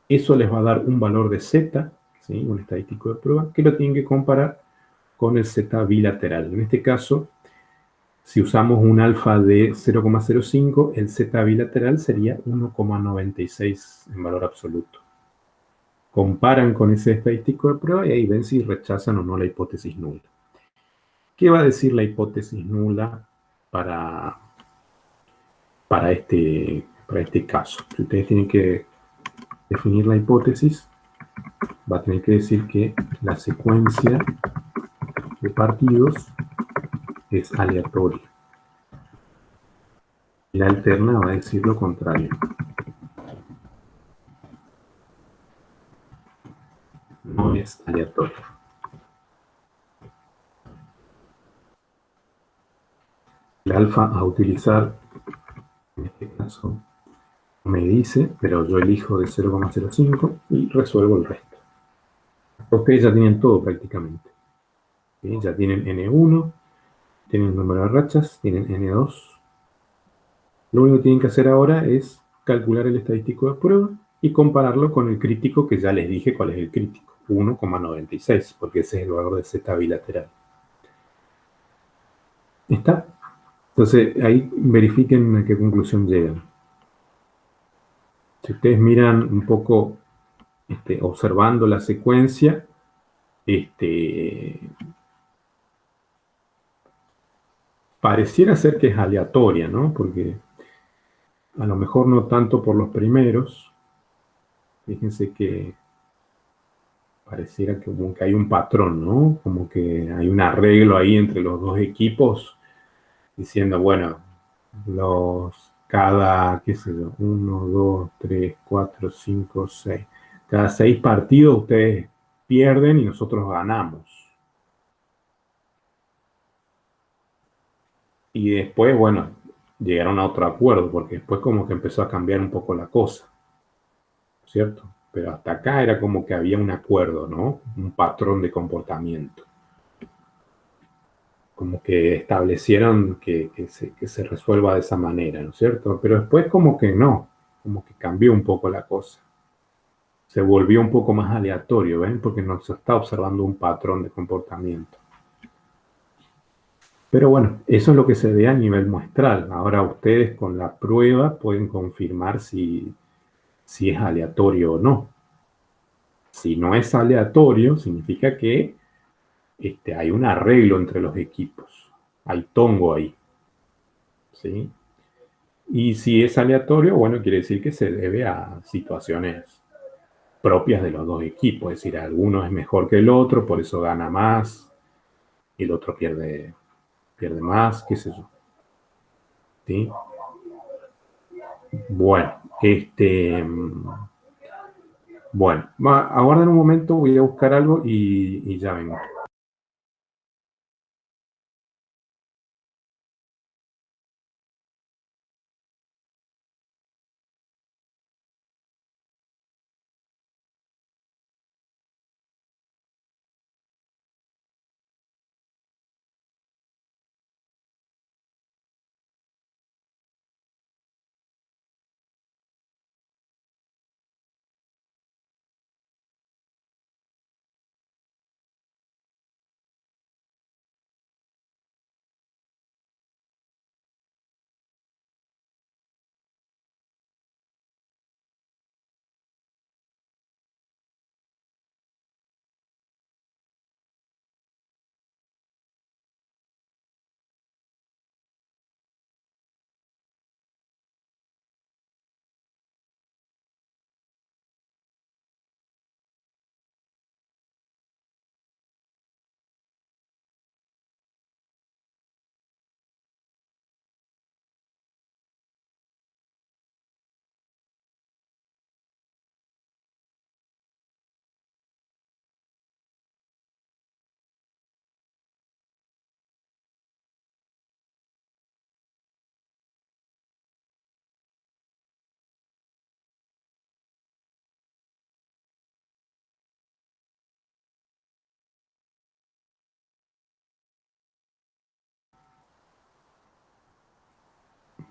Eso les va a dar un valor de Z, ¿sí? Un estadístico de prueba, que lo tienen que comparar con el Z bilateral. En este caso, si usamos un alfa de 0,05, el Z bilateral sería 1,96 en valor absoluto. Comparan con ese estadístico de prueba y ahí ven si rechazan o no la hipótesis nula. ¿Qué va a decir la hipótesis nula para este caso? Si ustedes tienen que definir la hipótesis, va a tener que decir que la secuencia de partidos es aleatoria. Y la alterna va a decir lo contrario. No es aleatoria. El alfa a utilizar, en este caso, me dice, pero yo elijo de 0,05 y resuelvo el resto. Ustedes ya tienen todo prácticamente. ¿Sí? Ya tienen N1, tienen el número de rachas, tienen N2. Lo único que tienen que hacer ahora es calcular el estadístico de prueba y compararlo con el crítico, que ya les dije cuál es el crítico, 1,96, porque ese es el valor de Z bilateral. ¿Está? Entonces, ahí verifiquen a qué conclusión llegan. Si ustedes miran un poco, observando la secuencia, pareciera ser que es aleatoria, ¿no? Porque a lo mejor no tanto por los primeros. Fíjense que pareciera que como que hay un patrón, ¿no? Como que hay un arreglo ahí entre los dos equipos, diciendo, bueno, qué sé yo, 1, 2, 3, 4, 5, 6. Cada 6 partidos ustedes pierden y nosotros ganamos. Y después, bueno, llegaron a otro acuerdo, porque después como que empezó a cambiar un poco la cosa, ¿cierto? Pero hasta acá era como que había un acuerdo, ¿no? Un patrón de comportamiento. Como que establecieron que se resuelva de esa manera, ¿no es cierto? Pero después como que no, como que cambió un poco la cosa. Se volvió un poco más aleatorio, ¿ven? Porque no se está observando un patrón de comportamiento. Pero bueno, eso es lo que se ve a nivel muestral. Ahora ustedes con la prueba pueden confirmar si es aleatorio o no. Si no es aleatorio, significa que hay un arreglo entre los equipos. Hay tongo ahí. ¿sí? Y si es aleatorio, bueno, quiere decir que se debe a situaciones propias de los dos equipos, es decir, alguno es mejor que el otro, por eso gana más, y el otro pierde más, qué sé yo, ¿sí? Bueno, bueno, aguarden un momento, voy a buscar algo y ya vengo.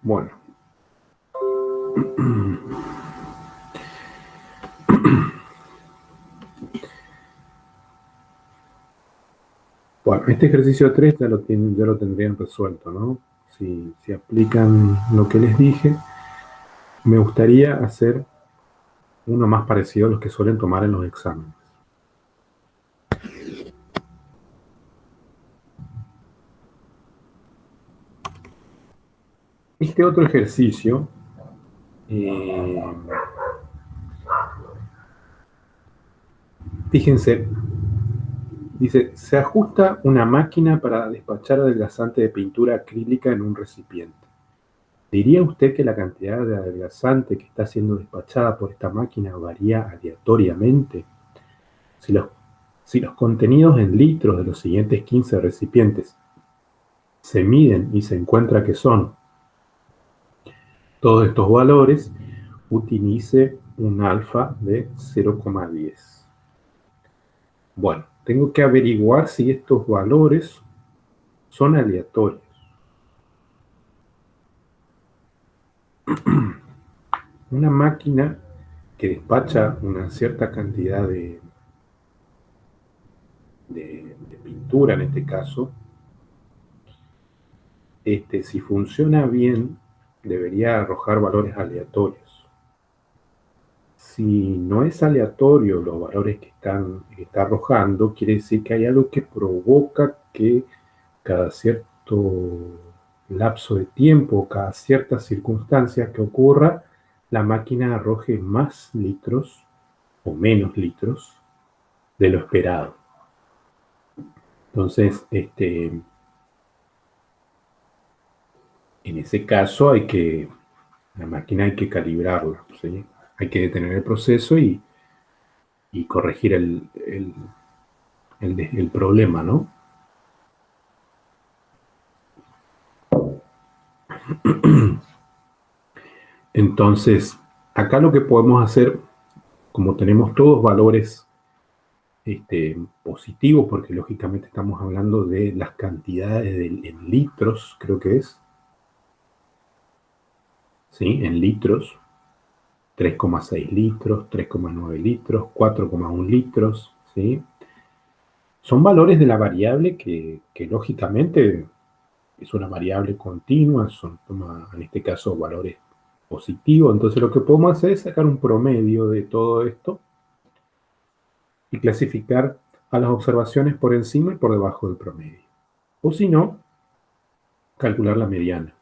Bueno, bueno, este ejercicio 3 ya lo tendrían resuelto, ¿no? Si aplican lo que les dije, me gustaría hacer uno más parecido a los que suelen tomar en los exámenes. Este otro ejercicio, eh, fíjense, dice, se ajusta una máquina para despachar adelgazante de pintura acrílica en un recipiente. ¿Diría usted que la cantidad de adelgazante que está siendo despachada por esta máquina varía aleatoriamente? Si los, si los contenidos en litros de los siguientes 15 recipientes se miden y se encuentra que son todos estos valores, utilice un alfa de 0,10. Bueno, tengo que averiguar si estos valores son aleatorios. Una máquina que despacha una cierta cantidad de pintura, en este caso, si funciona bien, debería arrojar valores aleatorios. Si no es aleatorio los valores que está arrojando, quiere decir que hay algo que provoca que cada cierto lapso de tiempo, cada cierta circunstancia que ocurra, la máquina arroje más litros o menos litros de lo esperado. Entonces, en ese caso la máquina hay que calibrarla, ¿sí? Hay que detener el proceso y corregir el problema, ¿no? Entonces, acá lo que podemos hacer, como tenemos todos valores positivos, porque lógicamente estamos hablando de las cantidades en litros, creo que es, ¿sí? En litros, 3,6 litros, 3,9 litros, 4,1 litros, ¿sí? Son valores de la variable que lógicamente es una variable continua, toma en este caso valores positivos, entonces lo que podemos hacer es sacar un promedio de todo esto y clasificar a las observaciones por encima y por debajo del promedio. O si no, calcular la mediana.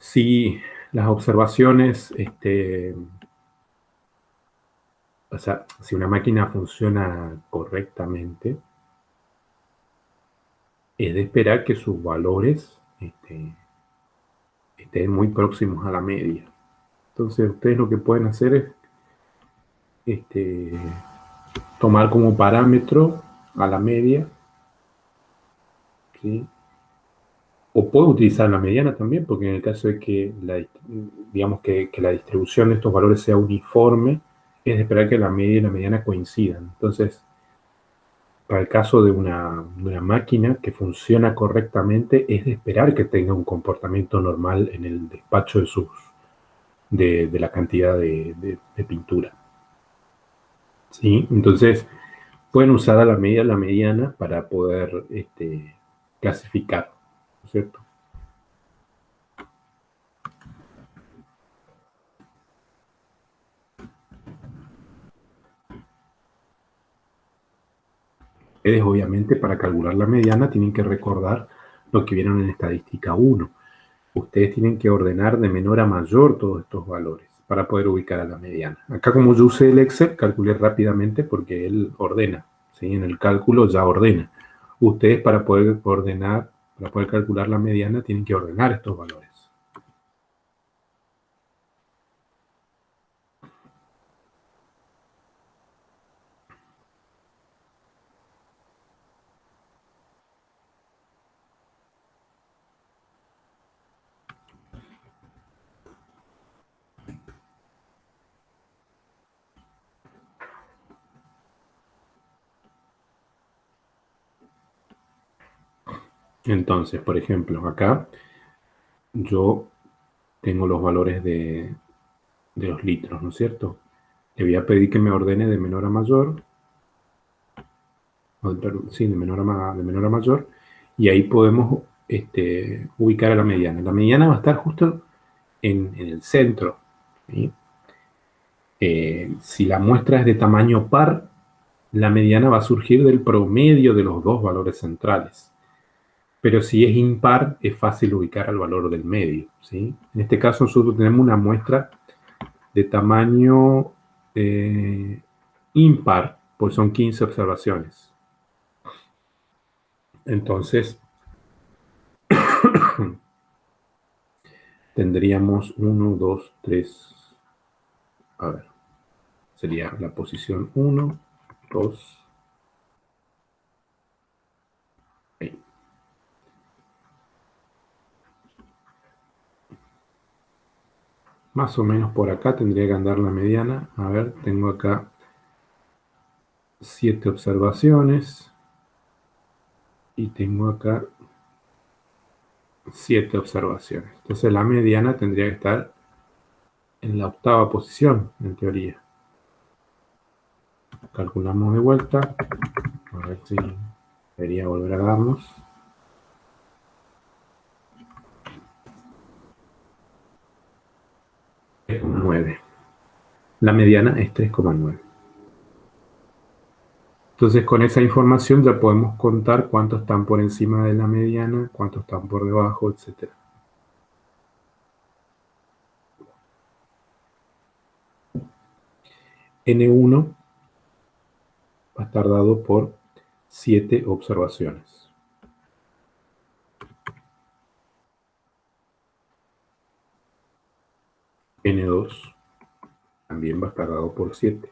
Si las observaciones, o sea, si una máquina funciona correctamente, es de esperar que sus valores estén muy próximos a la media. Entonces, ustedes lo que pueden hacer es tomar como parámetro a la media, ¿sí? O puedo utilizar la mediana también, porque en el caso de que digamos que la distribución de estos valores sea uniforme, es de esperar que la media y la mediana coincidan. Entonces, para el caso de una máquina que funciona correctamente, es de esperar que tenga un comportamiento normal en el despacho de la cantidad de pintura. ¿Sí? Entonces, pueden usar a la media y la mediana para poder clasificar, ¿no es cierto? Ustedes, obviamente, para calcular la mediana tienen que recordar lo que vieron en estadística 1. Ustedes tienen que ordenar de menor a mayor todos estos valores para poder ubicar a la mediana. Acá, como yo usé el Excel, calculé rápidamente porque él ordena, ¿sí? En el cálculo ya ordena. Ustedes, para poder ordenar, para poder calcular la mediana, tienen que ordenar estos valores. Entonces, por ejemplo, acá yo tengo los valores de los litros, ¿no es cierto? Le voy a pedir que me ordene de menor a mayor, sí, de menor a mayor, y ahí podemos ubicar a la mediana. La mediana va a estar justo en el centro, ¿sí? Si la muestra es de tamaño par, la mediana va a surgir del promedio de los dos valores centrales. Pero si es impar, es fácil ubicar al valor del medio, ¿sí? En este caso nosotros tenemos una muestra de tamaño impar, pues son 15 observaciones. Entonces, tendríamos 1, 2, 3, a ver, sería la posición 1, 2, ahí. Más o menos por acá tendría que andar la mediana. A ver, tengo acá 7 observaciones y tengo acá 7 observaciones. Entonces la mediana tendría que estar en la octava posición, en teoría. Calculamos de vuelta. A ver si debería volver a darnos. 3,9. La mediana es 3,9. Entonces, con esa información ya podemos contar cuántos están por encima de la mediana, cuántos están por debajo, etc. N1 va a estar dado por 7 observaciones. N2 también va a estar dado por 7.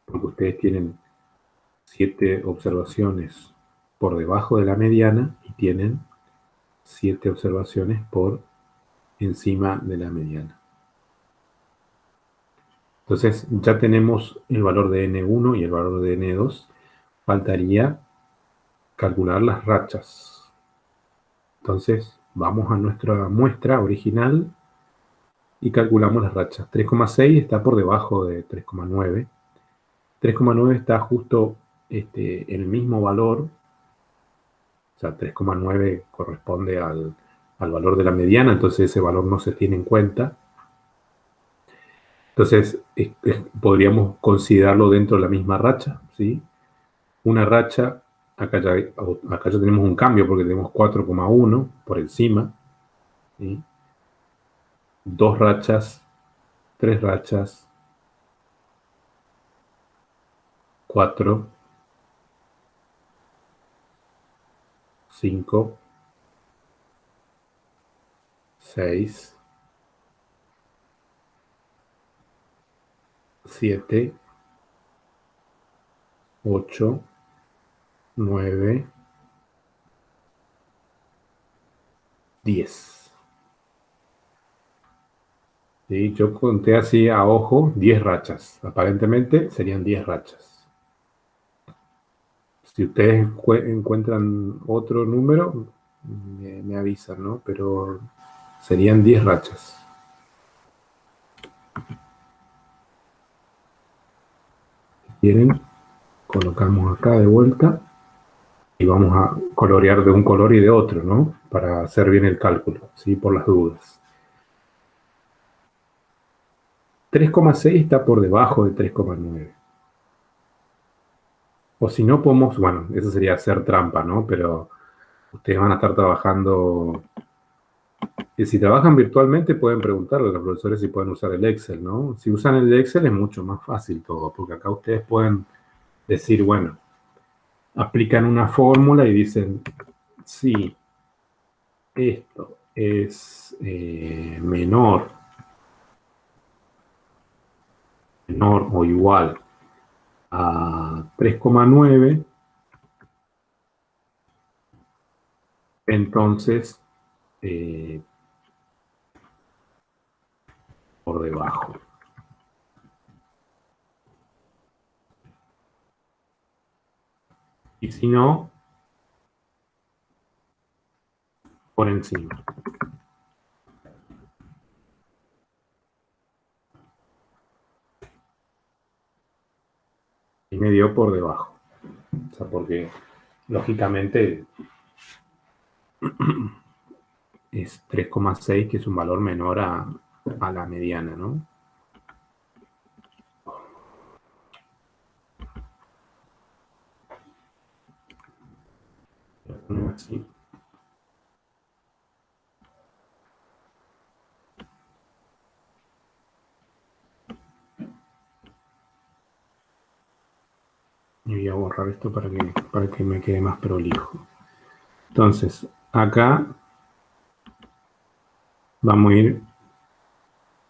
Porque ustedes tienen 7 observaciones por debajo de la mediana y tienen 7 observaciones por encima de la mediana. Entonces ya tenemos el valor de N1 y el valor de N2. Faltaría calcular las rachas. Entonces vamos a nuestra muestra original y calculamos las rachas. 3,6 está por debajo de 3,9. 3,9 está justo el mismo valor. O sea, 3,9 corresponde al valor de la mediana, entonces ese valor no se tiene en cuenta. Entonces, podríamos considerarlo dentro de la misma racha, ¿sí? Una racha, acá ya tenemos un cambio porque tenemos 4,1 por encima, ¿sí? 2 rachas, 3 rachas, 4, 5, 6, 7, 8, 9, 10. ¿Sí? Yo conté así a ojo 10 rachas. Aparentemente serían 10 rachas. Si ustedes encuentran otro número, me avisan, ¿no? Pero serían 10 rachas. Si quieren, colocamos acá de vuelta y vamos a colorear de un color y de otro, ¿no? Para hacer bien el cálculo, ¿sí? Por las dudas. 3,6 está por debajo de 3,9. O si no, podemos, bueno, eso sería hacer trampa, ¿no? Pero ustedes van a estar trabajando. Y si trabajan virtualmente, pueden preguntarle a los profesores si pueden usar el Excel, ¿no? Si usan el Excel es mucho más fácil todo, porque acá ustedes pueden decir, bueno, aplican una fórmula y dicen, si esto es menor o igual a 3,9, entonces por debajo. Y si no, por encima. Y me dio por debajo. O sea, porque lógicamente es 3,6, que es un valor menor a la mediana, ¿no? Así. Y voy a borrar esto para que me quede más prolijo. Entonces, acá vamos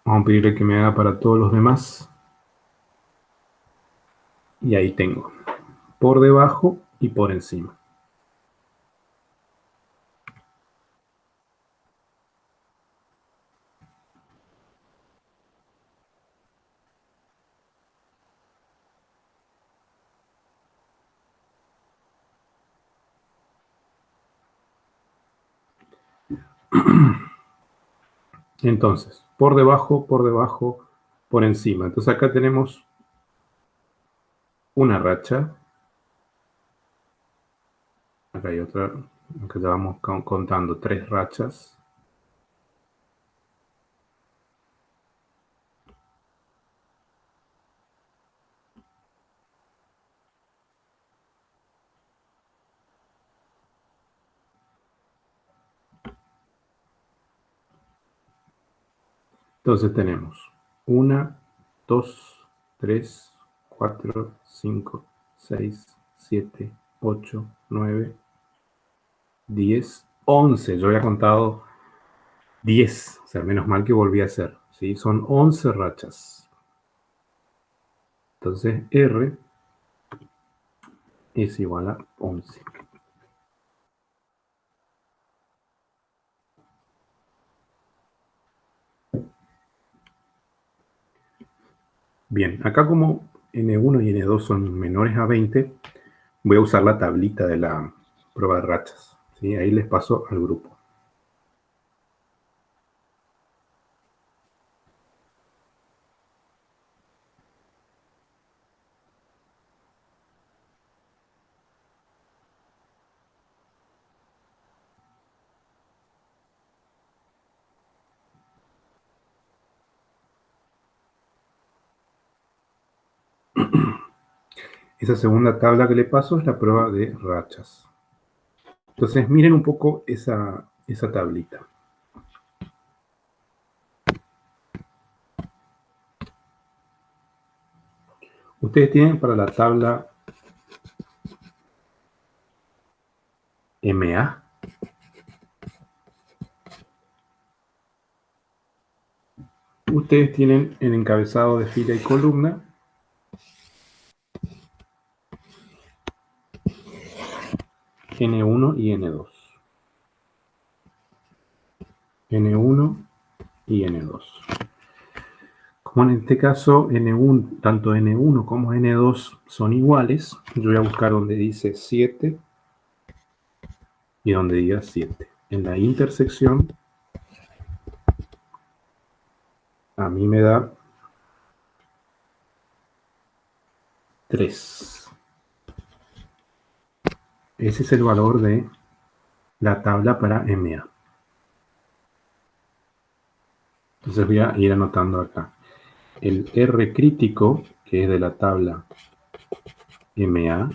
a pedirle que me haga para todos los demás. Y ahí tengo, por debajo y por encima. Entonces, por debajo, por encima. Entonces acá tenemos una racha. Acá hay otra, acá ya vamos contando 3 rachas. Entonces tenemos 1, 2, 3, 4, 5, 6, 7, 8, 9, 10, 11. Yo había contado 10, o sea, menos mal que volví a hacer, ¿sí? Son 11 rachas. Entonces R es igual a 11. Bien, acá como N1 y N2 son menores a 20, voy a usar la tablita de la prueba de rachas, ¿sí? Ahí les paso al grupo. Esa segunda tabla que le paso es la prueba de rachas. Entonces miren un poco esa tablita. Ustedes tienen para la tabla MA. Ustedes tienen en encabezado de fila y columna N1 y N2. N1 y N2. Como en este caso N1, tanto N1 como N2 son iguales, yo voy a buscar donde dice 7 y donde diga 7. En la intersección a mí me da 3. Ese es el valor de la tabla para MA. Entonces voy a ir anotando acá. El R crítico, que es de la tabla MA,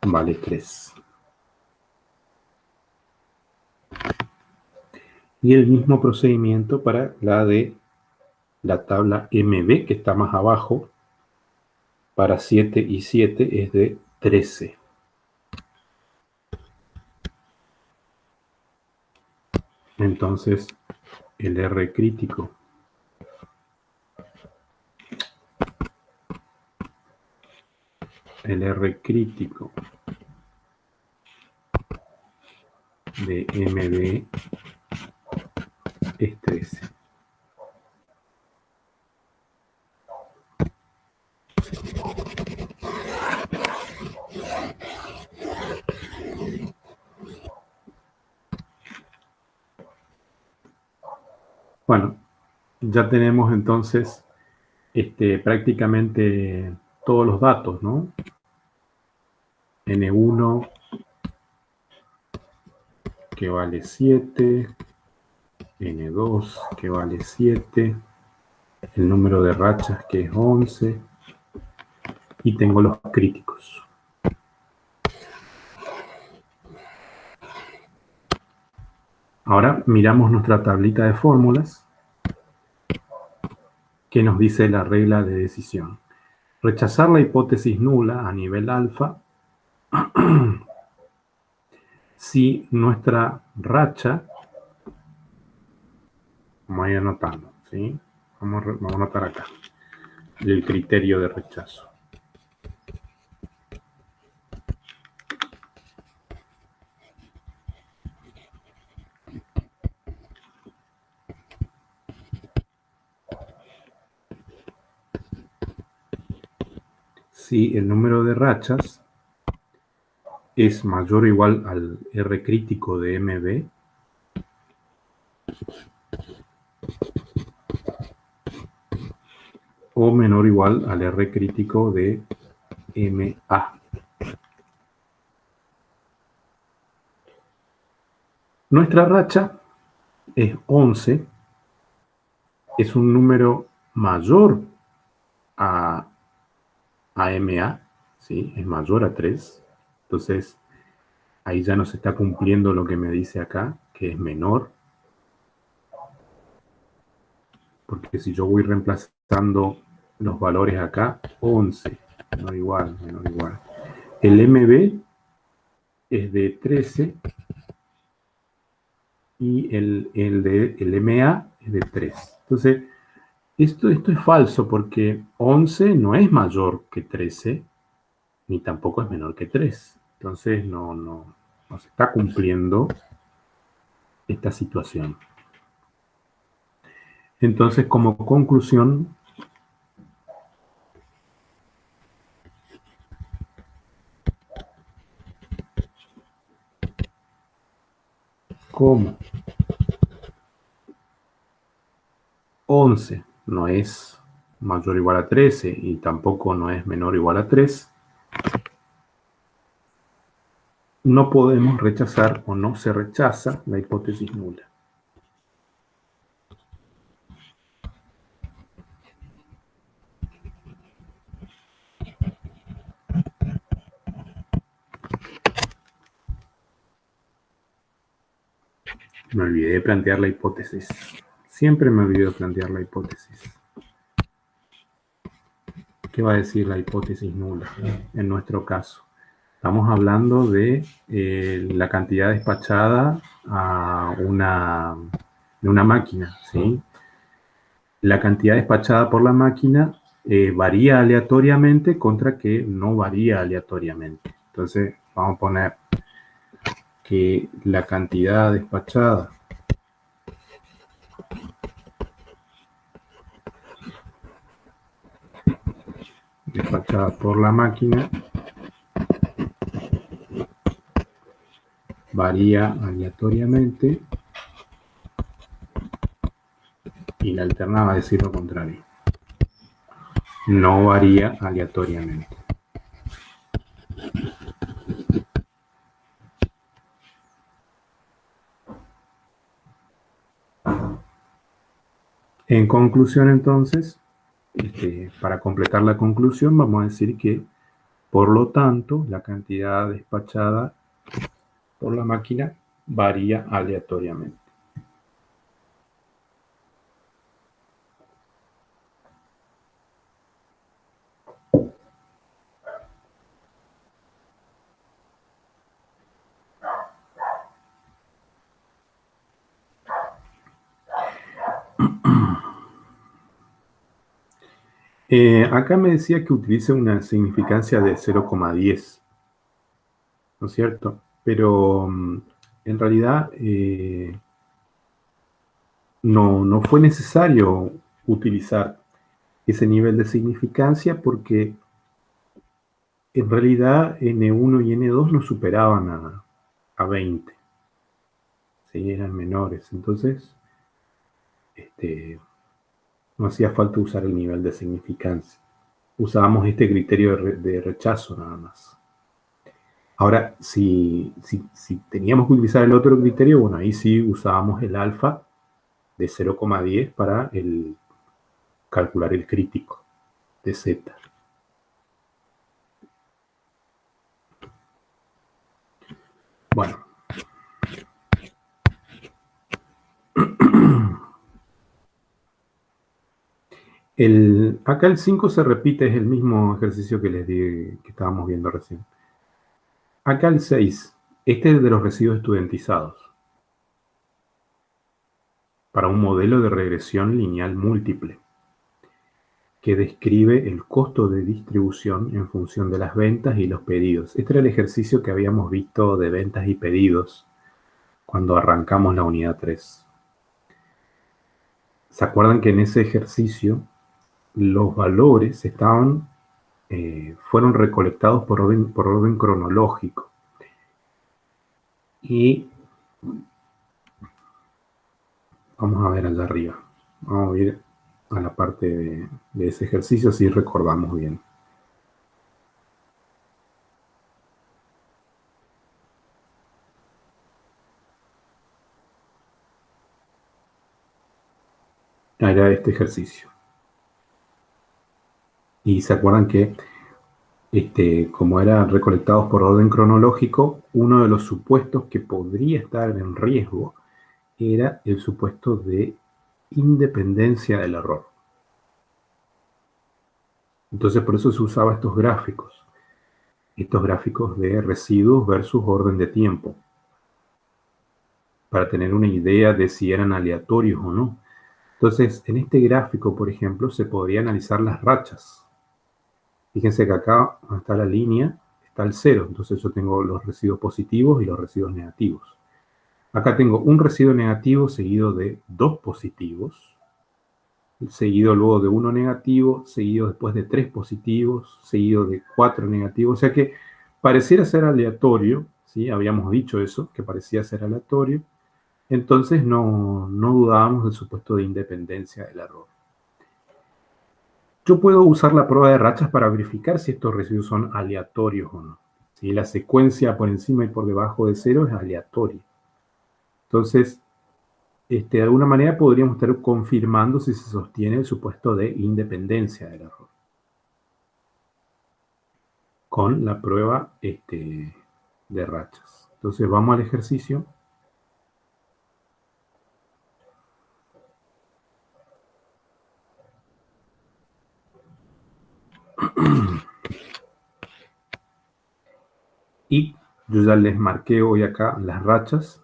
vale 3. Y el mismo procedimiento para la de la tabla MB, que está más abajo, para 7 y 7 es de 13. Entonces, el R crítico de MB es 13. Bueno, ya tenemos entonces prácticamente todos los datos, ¿no? N1 que vale 7, N2 que vale 7, el número de rachas que es 11 y tengo los críticos. Ahora miramos nuestra tablita de fórmulas que nos dice la regla de decisión. Rechazar la hipótesis nula a nivel alfa si nuestra racha, vamos a ir anotando, ¿sí? Vamos a anotar acá el criterio de rechazo. Si el número de rachas es mayor o igual al R crítico de MB, o menor o igual al R crítico de MA. Nuestra racha es 11, es un número mayor a MA, ¿sí? Es mayor a 3. Entonces, ahí ya no se está cumpliendo lo que me dice acá, que es menor. Porque si yo voy reemplazando los valores acá, 11, menor igual, menor igual. El MB es de 13 y el MA es de 3. Entonces, esto es falso porque 11 no es mayor que 13, ni tampoco es menor que 3. Entonces, no se está cumpliendo esta situación. Entonces, como conclusión, como 11 no es mayor o igual a 13 y tampoco no es menor o igual a 3, no podemos rechazar o no se rechaza la hipótesis nula. Me olvidé de plantear la hipótesis. Siempre me olvido de plantear la hipótesis. ¿Qué va a decir la hipótesis nula en nuestro caso? Estamos hablando de la cantidad despachada a de una máquina, ¿sí? La cantidad despachada por la máquina varía aleatoriamente contra que no varía aleatoriamente. Entonces, vamos a poner que la cantidad despachada por la máquina varía aleatoriamente y la alterna va a decir lo contrario. No varía aleatoriamente. En conclusión, entonces, para completar la conclusión, vamos a decir que, por lo tanto, la cantidad despachada por la máquina varía aleatoriamente. Acá me decía que utilice una significancia de 0,10, ¿no es cierto? Pero en realidad no fue necesario utilizar ese nivel de significancia porque en realidad N1 y N2 no superaban a 20, ¿sí? Eran menores. Entonces, no hacía falta usar el nivel de significancia. Usábamos este criterio de rechazo nada más. Ahora, si teníamos que utilizar el otro criterio, bueno, ahí sí usábamos el alfa de 0,10 para calcular el crítico de Z. Bueno. Acá el 5 se repite, es el mismo ejercicio que les di, que estábamos viendo recién. Acá el 6, este es de los residuos estudentizados, para un modelo de regresión lineal múltiple, que describe el costo de distribución en función de las ventas y los pedidos. Este era el ejercicio que habíamos visto de ventas y pedidos cuando arrancamos la unidad 3. ¿Se acuerdan que en ese ejercicio los valores fueron recolectados por orden cronológico? Y vamos a ver allá arriba. Vamos a ir a la parte de ese ejercicio si recordamos bien. Era este ejercicio. Y se acuerdan que como eran recolectados por orden cronológico, uno de los supuestos que podría estar en riesgo era el supuesto de independencia del error. Entonces por eso se usaba estos gráficos de residuos versus orden de tiempo, para tener una idea de si eran aleatorios o no. Entonces, en este gráfico, por ejemplo, se podría analizar las rachas. Fíjense que acá, donde está la línea, está el 0. Entonces yo tengo los residuos positivos y los residuos negativos. Acá tengo un residuo negativo seguido de 2 positivos, seguido luego de 1 negativo, seguido después de 3 positivos, seguido de 4 negativos. O sea que pareciera ser aleatorio, ¿sí? Habíamos dicho eso, que parecía ser aleatorio. Entonces no dudábamos del supuesto de independencia del error. Yo puedo usar la prueba de rachas para verificar si estos residuos son aleatorios o no. Si la secuencia por encima y por debajo de 0 es aleatoria. Entonces, de alguna manera podríamos estar confirmando si se sostiene el supuesto de independencia del error con la prueba de rachas. Entonces vamos al ejercicio. Y yo ya les marqué hoy acá las rachas.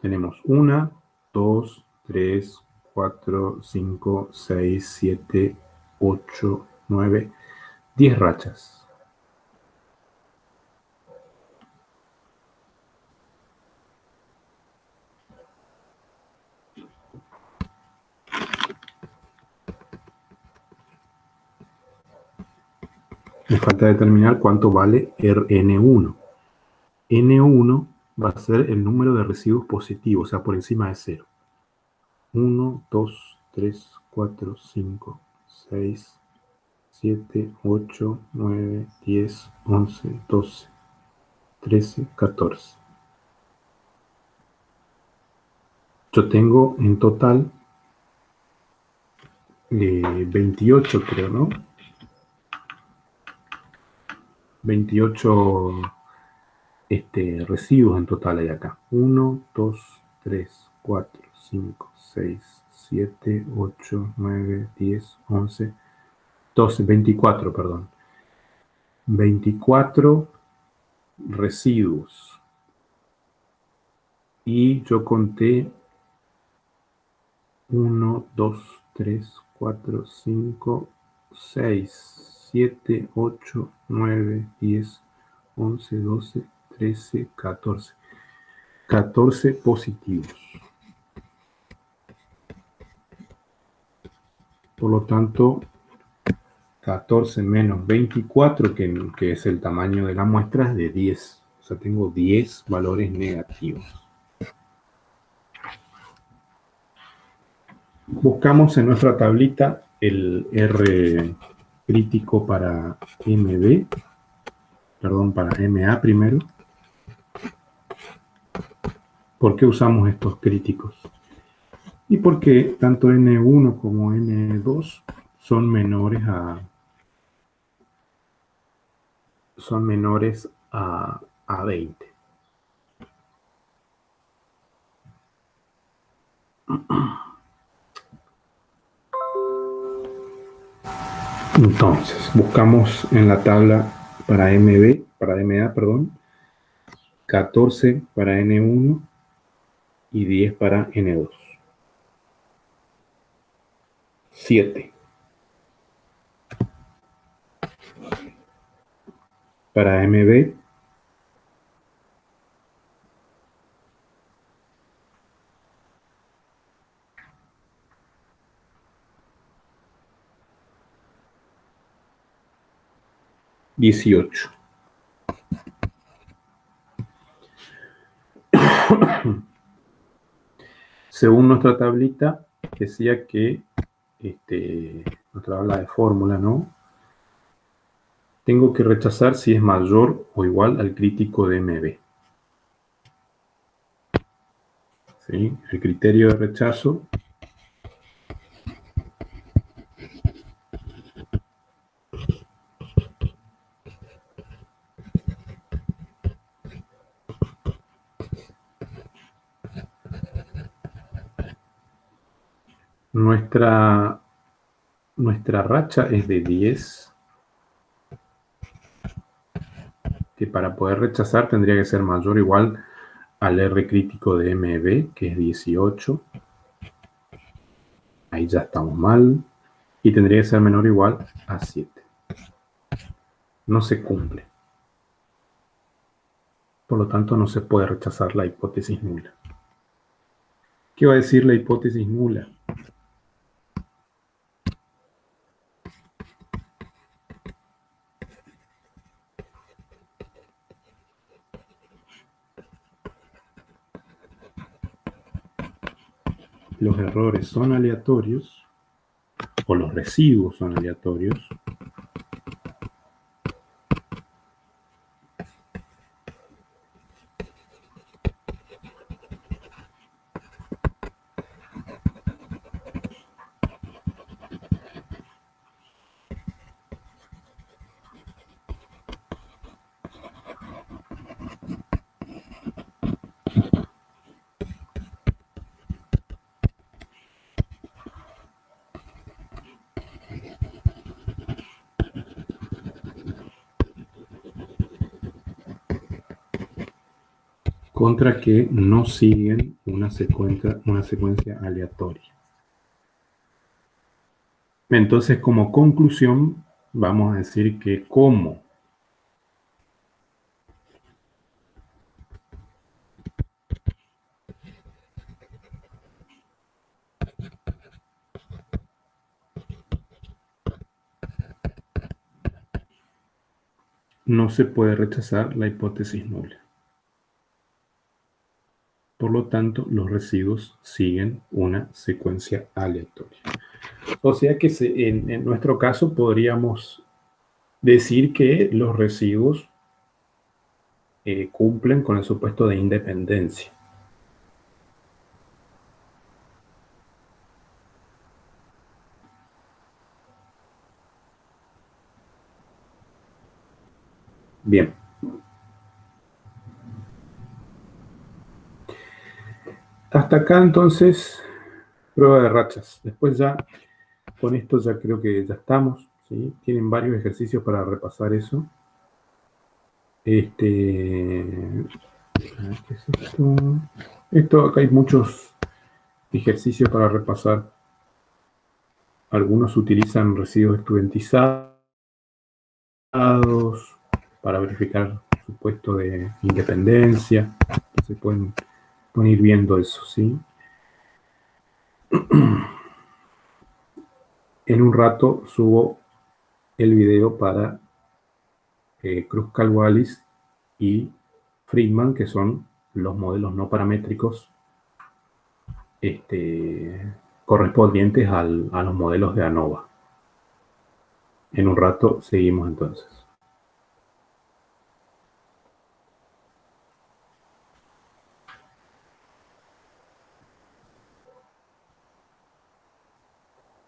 Tenemos 1, 2, 3, 4, 5, 6, 7, 8, 9, 10 rachas. Me falta determinar cuánto vale N1. N1 va a ser el número de residuos positivos, o sea, por encima de 0. 1, 2, 3, 4, 5, 6, 7, 8, 9, 10, 11, 12, 13, 14. Yo tengo en total 28, creo, ¿no? 28 residuos en total hay acá. 1, 2, 3, 4, 5, 6, 7, 8, 9, 10, 11, 12, 24, perdón. 24 residuos. Y yo conté 1, 2, 3, 4, 5, 6, 7, 8, 9, 10, 11, 12, 13, 14. 14 positivos. Por lo tanto, 14 menos 24, que es el tamaño de la muestra, es de 10. O sea, tengo 10 valores negativos. Buscamos en nuestra tablita el R crítico para MB, perdón, para MA primero. ¿Por qué usamos estos críticos? Y porque tanto N1 como N2 son menores a 20. Entonces, buscamos en la tabla para MB, para MA, perdón, 14 para N1 y 10 para N2. 7 para MB, 18. Según nuestra tablita, decía que nuestra tabla de fórmula, ¿no? Tengo que rechazar si es mayor o igual al crítico de MB. ¿Sí? El criterio de rechazo nuestra racha es de 10, que para poder rechazar tendría que ser mayor o igual al R crítico de MB, que es 18. Ahí ya estamos mal. Y tendría que ser menor o igual a 7. No se cumple. Por lo tanto, no se puede rechazar la hipótesis nula. ¿Qué va a decir la hipótesis nula? Los errores son aleatorios, o los residuos son aleatorios, contra que no siguen una secuencia aleatoria. Entonces, como conclusión, vamos a decir que como no se puede rechazar la hipótesis nula. Por lo tanto, los residuos siguen una secuencia aleatoria. O sea que en nuestro caso podríamos decir que los residuos cumplen con el supuesto de independencia. Bien. Hasta acá entonces, prueba de rachas. Después ya, con esto ya creo que ya estamos, ¿sí? Tienen varios ejercicios para repasar eso. ¿Qué es esto? Esto, acá hay muchos ejercicios para repasar. Algunos utilizan residuos estudiantizados para verificar su puesto de independencia. Se pueden ir viendo eso, ¿sí? En un rato subo el video para Kruskal-Wallis y Friedman, que son los modelos no paramétricos correspondientes a los modelos de ANOVA. En un rato seguimos entonces.